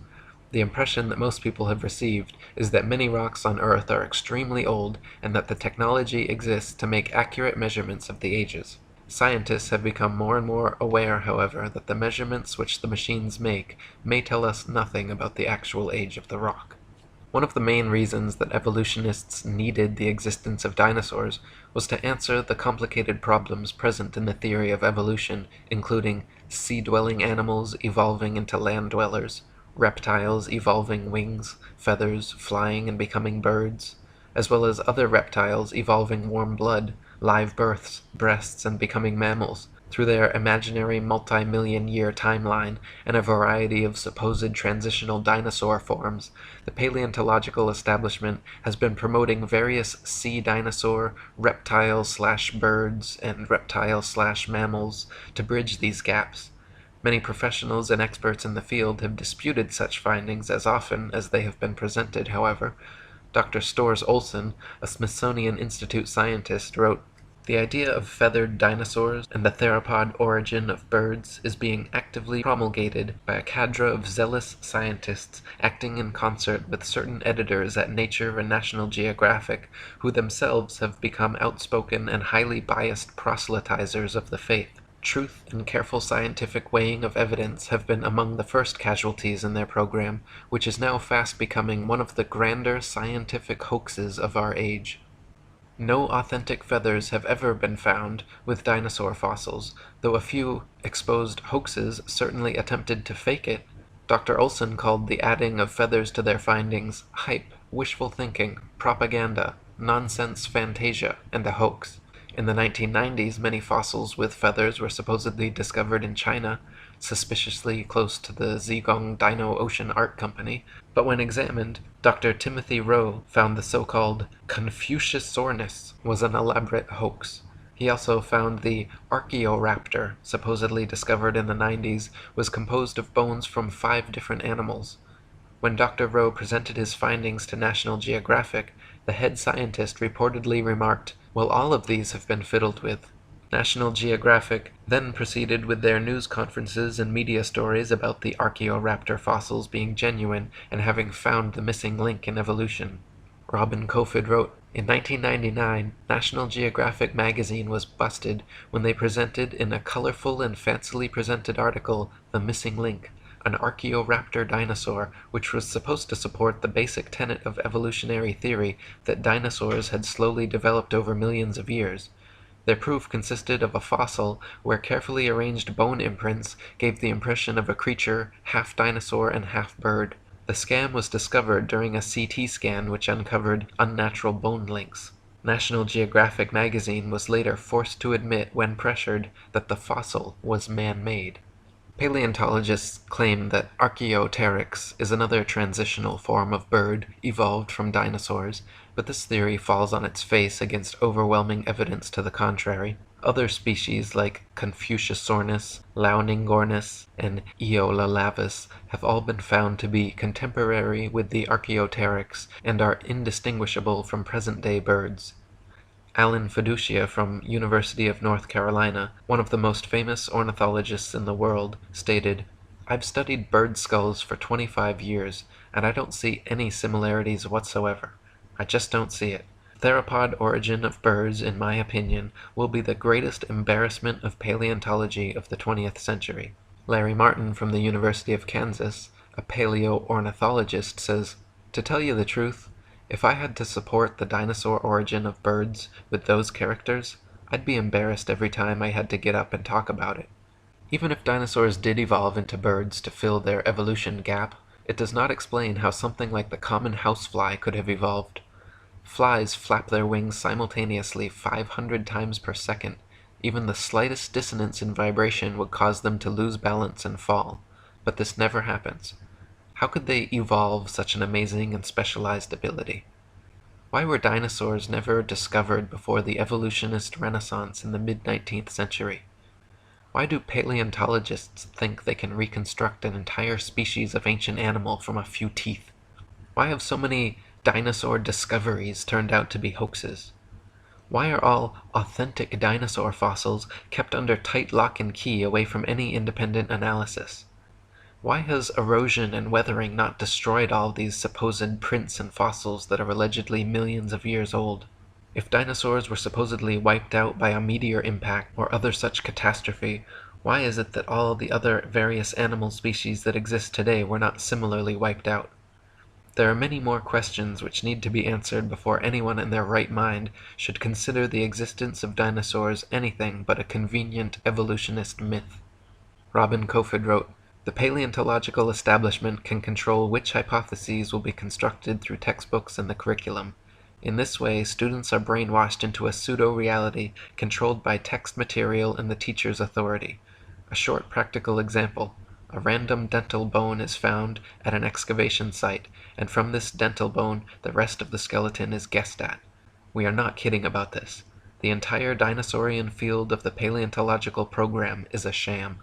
The impression that most people have received is that many rocks on Earth are extremely old and that the technology exists to make accurate measurements of the ages. Scientists have become more and more aware, however, that the measurements which the machines make may tell us nothing about the actual age of the rock." One of the main reasons that evolutionists needed the existence of dinosaurs was to answer the complicated problems present in the theory of evolution, including sea-dwelling animals evolving into land dwellers, reptiles evolving wings, feathers, flying and becoming birds, as well as other reptiles evolving warm blood, live births, breasts, and becoming mammals, through their imaginary multi-million-year timeline and a variety of supposed transitional dinosaur forms. The paleontological establishment has been promoting various sea dinosaur, reptile/birds, and reptile/mammals to bridge these gaps. Many professionals and experts in the field have disputed such findings as often as they have been presented, however. Dr. Storrs Olson, a Smithsonian Institute scientist, wrote, "The idea of feathered dinosaurs and the theropod origin of birds is being actively promulgated by a cadre of zealous scientists acting in concert with certain editors at Nature and National Geographic, who themselves have become outspoken and highly biased proselytizers of the faith. Truth and careful scientific weighing of evidence have been among the first casualties in their program, which is now fast becoming one of the grander scientific hoaxes of our age. No authentic feathers have ever been found with dinosaur fossils, though a few exposed hoaxes certainly attempted to fake it. Dr. Olson called the adding of feathers to their findings hype, wishful thinking, propaganda, nonsense fantasia, and a hoax. In the 1990s, many fossils with feathers were supposedly discovered in China, suspiciously close to the Zhejiang Dino Ocean Art Company, but when examined, Dr. Timothy Rowe found the so-called Confuciusaurus was an elaborate hoax. He also found the Archaeoraptor, supposedly discovered in the 90s, was composed of bones from 5 different animals. When Dr. Rowe presented his findings to National Geographic, the head scientist reportedly remarked, "Well, all of these have been fiddled with." National Geographic then proceeded with their news conferences and media stories about the Archaeoraptor fossils being genuine and having found the missing link in evolution. Robin Kofod wrote, "In 1999, National Geographic magazine was busted when they presented in a colorful and fancily presented article the missing link, an Archaeoraptor dinosaur, which was supposed to support the basic tenet of evolutionary theory that dinosaurs had slowly developed over millions of years. Their proof consisted of a fossil where carefully arranged bone imprints gave the impression of a creature half dinosaur and half bird. The scam was discovered during a CT scan which uncovered unnatural bone links. National Geographic magazine was later forced to admit, when pressured, that the fossil was man-made." Paleontologists claim that Archaeopteryx is another transitional form of bird evolved from dinosaurs, but this theory falls on its face against overwhelming evidence to the contrary. Other species like Confuciusaurus, Launingornis, and Eolalavis have all been found to be contemporary with the Archaeopteryx and are indistinguishable from present-day birds. Alan Fiducia from University of North Carolina, one of the most famous ornithologists in the world, stated, "I've studied bird skulls for 25 years, and I don't see any similarities whatsoever. I just don't see it. Theropod origin of birds, in my opinion, will be the greatest embarrassment of paleontology of the 20th century." Larry Martin from the University of Kansas, a paleo-ornithologist, says, "To tell you the truth, if I had to support the dinosaur origin of birds with those characters, I'd be embarrassed every time I had to get up and talk about it." Even if dinosaurs did evolve into birds to fill their evolution gap, it does not explain how something like the common housefly could have evolved. Flies flap their wings simultaneously 500 times per second. Even the slightest dissonance in vibration would cause them to lose balance and fall. But this never happens. How could they evolve such an amazing and specialized ability? Why were dinosaurs never discovered before the evolutionist renaissance in the mid-19th century? Why do paleontologists think they can reconstruct an entire species of ancient animal from a few teeth? Why have so many dinosaur discoveries turned out to be hoaxes? Why are all authentic dinosaur fossils kept under tight lock and key away from any independent analysis? Why has erosion and weathering not destroyed all these supposed prints and fossils that are allegedly millions of years old? If dinosaurs were supposedly wiped out by a meteor impact or other such catastrophe, why is it that all the other various animal species that exist today were not similarly wiped out? There are many more questions which need to be answered before anyone in their right mind should consider the existence of dinosaurs anything but a convenient evolutionist myth. Robin Kofod wrote, "The paleontological establishment can control which hypotheses will be constructed through textbooks and the curriculum. In this way, students are brainwashed into a pseudo-reality controlled by text material and the teacher's authority. A short practical example. A random dental bone is found at an excavation site, and from this dental bone the rest of the skeleton is guessed at. We are not kidding about this. The entire dinosaurian field of the paleontological program is a sham."